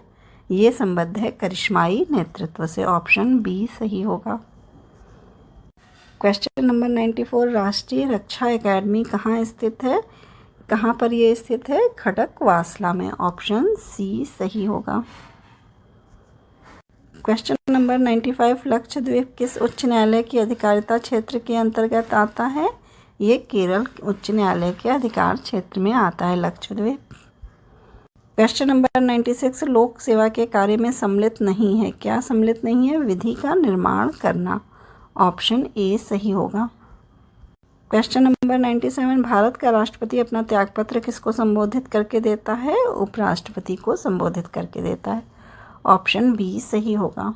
ये संबद्ध है करिश्माई नेतृत्व से। ऑप्शन बी सही होगा। क्वेश्चन नंबर 94, राष्ट्रीय रक्षा एकेडमी कहाँ स्थित है? कहाँ पर ये स्थित है? खड़कवासला में। ऑप्शन सी सही होगा। क्वेश्चन नंबर 95, लक्षद्वीप किस उच्च न्यायालय की अधिकारिता क्षेत्र के अंतर्गत आता है? ये केरल उच्च न्यायालय के अधिकार क्षेत्र में आता है लक्षद्वीप। क्वेश्चन नंबर 96, लोक सेवा के कार्य में सम्मिलित नहीं है। क्या सम्मिलित नहीं है? विधि का निर्माण करना। ऑप्शन ए सही होगा। क्वेश्चन नंबर 97, भारत का राष्ट्रपति अपना त्यागपत्र किसको संबोधित करके देता है? उपराष्ट्रपति को संबोधित करके देता है। ऑप्शन बी सही होगा।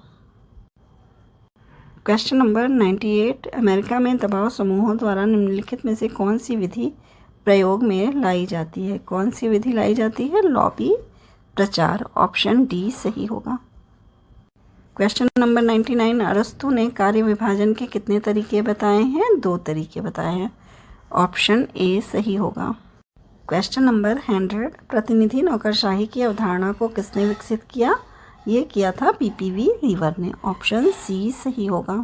क्वेश्चन नंबर 98, अमेरिका में दबाव समूहों द्वारा निम्नलिखित में से कौन सी विधि प्रयोग में लाई जाती है? कौन सी विधि लाई जाती है? लॉबी प्रचार। ऑप्शन डी सही होगा। क्वेश्चन नंबर 99, अरस्तु ने कार्य विभाजन के कितने तरीके बताए हैं? 2 तरीके बताए हैं। ऑप्शन ए सही होगा। क्वेश्चन नंबर 100, प्रतिनिधि नौकरशाही की अवधारणा को किसने विकसित किया? ये किया था पीपीवी लीवर ने। ऑप्शन सी सही होगा।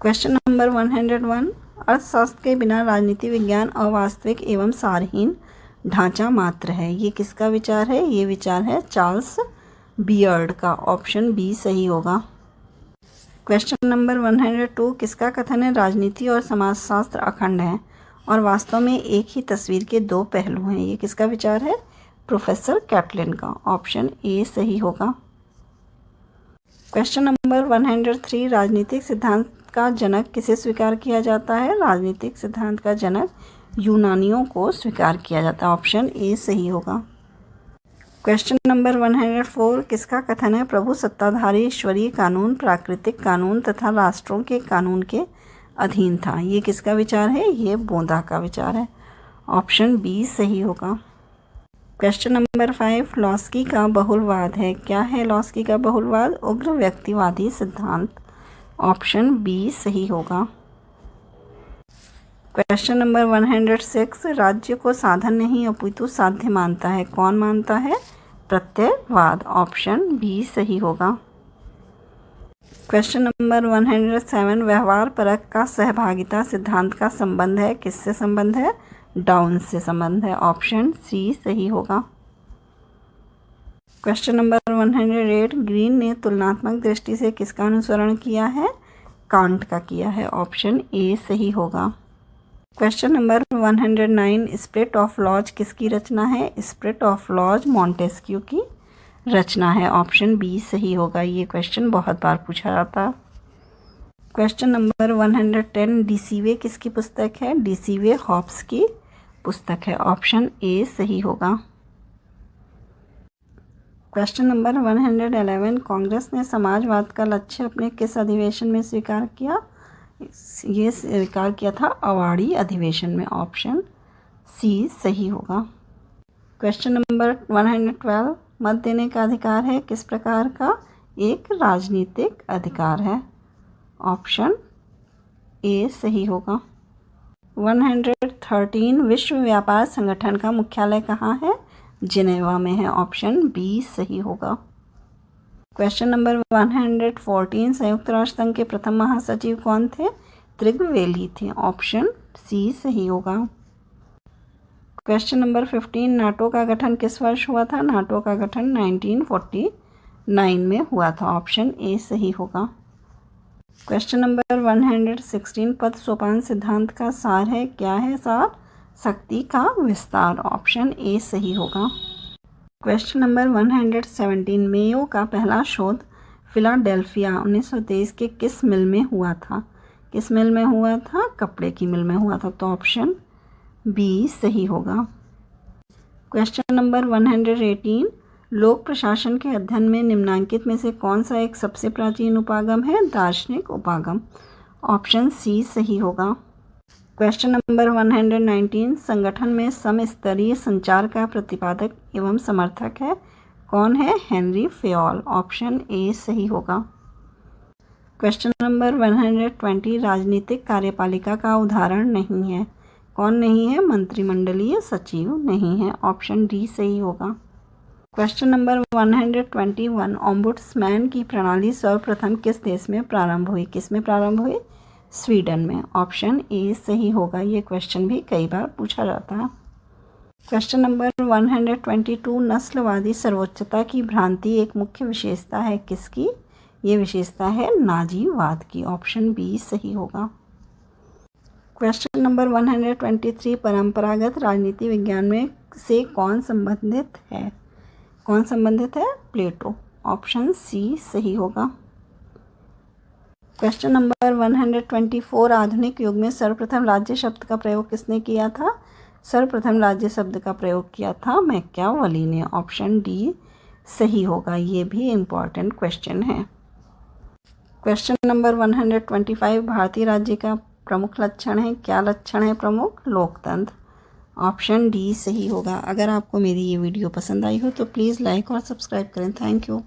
क्वेश्चन नंबर 101, अर्थशास्त्र के बिना राजनीति विज्ञान अवास्तविक एवं सारहीन ढांचा मात्र है। ये किसका विचार है? ये विचार है चार्ल्स बियर्ड का। ऑप्शन बी सही होगा। क्वेश्चन नंबर 102, किसका कथन है राजनीति और समाजशास्त्र अखंड है और वास्तव में एक ही तस्वीर के 2 पहलू हैं? ये किसका विचार है? प्रोफेसर कैटलिन का। ऑप्शन ए सही होगा। क्वेश्चन नंबर 103, राजनीतिक सिद्धांत का जनक किसे स्वीकार किया जाता है? राजनीतिक सिद्धांत का जनक यूनानियों को स्वीकार किया जाता है। ऑप्शन ए सही होगा। क्वेश्चन नंबर 104, किसका कथन है प्रभु सत्ताधारी ईश्वरीय कानून प्राकृतिक कानून तथा राष्ट्रों के कानून के अधीन था? ये किसका विचार है? ये बोधा का विचार है। ऑप्शन बी सही होगा। क्वेश्चन नंबर 5, लॉस्की का बहुलवाद है। क्या है लॉस्की का बहुलवाद? उग्र व्यक्तिवादी सिद्धांत। ऑप्शन बी सही होगा। क्वेश्चन नंबर 106, राज्य को साधन नहीं अपितु साध्य मानता है। कौन मानता है? प्रत्ययवाद। ऑप्शन बी सही होगा। क्वेश्चन नंबर 107, व्यवहार परक का सहभागिता सिद्धांत का संबंध है। किससे संबंध है? डाउन से संबंध है। ऑप्शन सी सही होगा। क्वेश्चन नंबर 108, ग्रीन ने तुलनात्मक दृष्टि से किसका अनुसरण किया है? कांट का किया है। ऑप्शन ए सही होगा। Question number 109, spirit of laws किसकी रचना है? स्पिरिट ऑफ लॉज मॉन्टेस्क्यू की रचना है। ऑप्शन बी सही होगा। ये क्वेश्चन बहुत बार पूछा जाता है। क्वेश्चन नंबर 110, डिसीवे किसकी पुस्तक है? डिसीवे हॉब्स की पुस्तक है। ऑप्शन ए सही होगा। क्वेश्चन नंबर 111, कांग्रेस ने समाजवाद का लक्ष्य अपने किस अधिवेशन में स्वीकार किया? ये स्वीकार किया था अवाड़ी अधिवेशन में। ऑप्शन सी सही होगा। क्वेश्चन नंबर 112, मत देने का अधिकार है किस प्रकार का? एक राजनीतिक अधिकार है। ऑप्शन ए सही होगा। 113, विश्व व्यापार संगठन का मुख्यालय कहाँ है? जिनेवा में है। ऑप्शन बी सही होगा। क्वेश्चन नंबर 114, संयुक्त राष्ट्र संघ के प्रथम महासचिव कौन थे? त्रिगवेली थे। ऑप्शन सी सही होगा। क्वेश्चन नंबर 15, नाटो का गठन किस वर्ष हुआ था? नाटो का गठन 1949 में हुआ था। ऑप्शन ए सही होगा। क्वेश्चन नंबर 116, पद सोपान सिद्धांत का सार है। क्या है सार? शक्ति का विस्तार। ऑप्शन ए सही होगा। क्वेश्चन नंबर 117, मेयो का पहला शोध फिलाडेल्फिया 1923 के किस मिल में हुआ था? किस मिल में हुआ था? कपड़े की मिल में हुआ था। तो ऑप्शन बी सही होगा। क्वेश्चन नंबर 118, लोक प्रशासन के अध्ययन में निम्नांकित में से कौन सा एक सबसे प्राचीन उपागम है? दार्शनिक उपागम। ऑप्शन सी सही होगा। क्वेश्चन नंबर 119, संगठन में समस्तरीय संचार का प्रतिपादक एवं समर्थक है। कौन है? Henry Fayol. ऑप्शन ए सही होगा। क्वेश्चन नंबर 120, राजनीतिक कार्यपालिका का उदाहरण नहीं है। कौन नहीं है? मंत्रिमंडलीय सचिव नहीं है। ऑप्शन डी सही होगा। क्वेश्चन नंबर 121, ओम्बुड्समैन की प्रणाली सर्वप्रथम किस देश में प्रारंभ हुई? किस में प्रारंभ हुई? स्वीडन में। ऑप्शन ए सही होगा। ये क्वेश्चन भी कई बार पूछा जाता है। क्वेश्चन नंबर 122, नस्लवादी सर्वोच्चता की भ्रांति एक मुख्य विशेषता है किसकी? ये विशेषता है नाजीवाद की। ऑप्शन बी सही होगा। क्वेश्चन नंबर 123, परंपरागत राजनीति विज्ञान में से कौन संबंधित है? कौन संबंधित है? प्लेटो। ऑप्शन सी सही होगा। क्वेश्चन नंबर 124, आधुनिक युग में सर्वप्रथम राज्य शब्द का प्रयोग किसने किया था? सर्वप्रथम राज्य शब्द का प्रयोग किया था मैकियावेली ने। ऑप्शन डी सही होगा। ये भी इम्पॉर्टेंट क्वेश्चन है। क्वेश्चन नंबर 125, भारतीय राज्य का प्रमुख लक्षण है। क्या लक्षण है प्रमुख? लोकतंत्र। ऑप्शन डी सही होगा। अगर आपको मेरी ये वीडियो पसंद आई हो तो प्लीज़ लाइक और सब्सक्राइब करें। Thank you.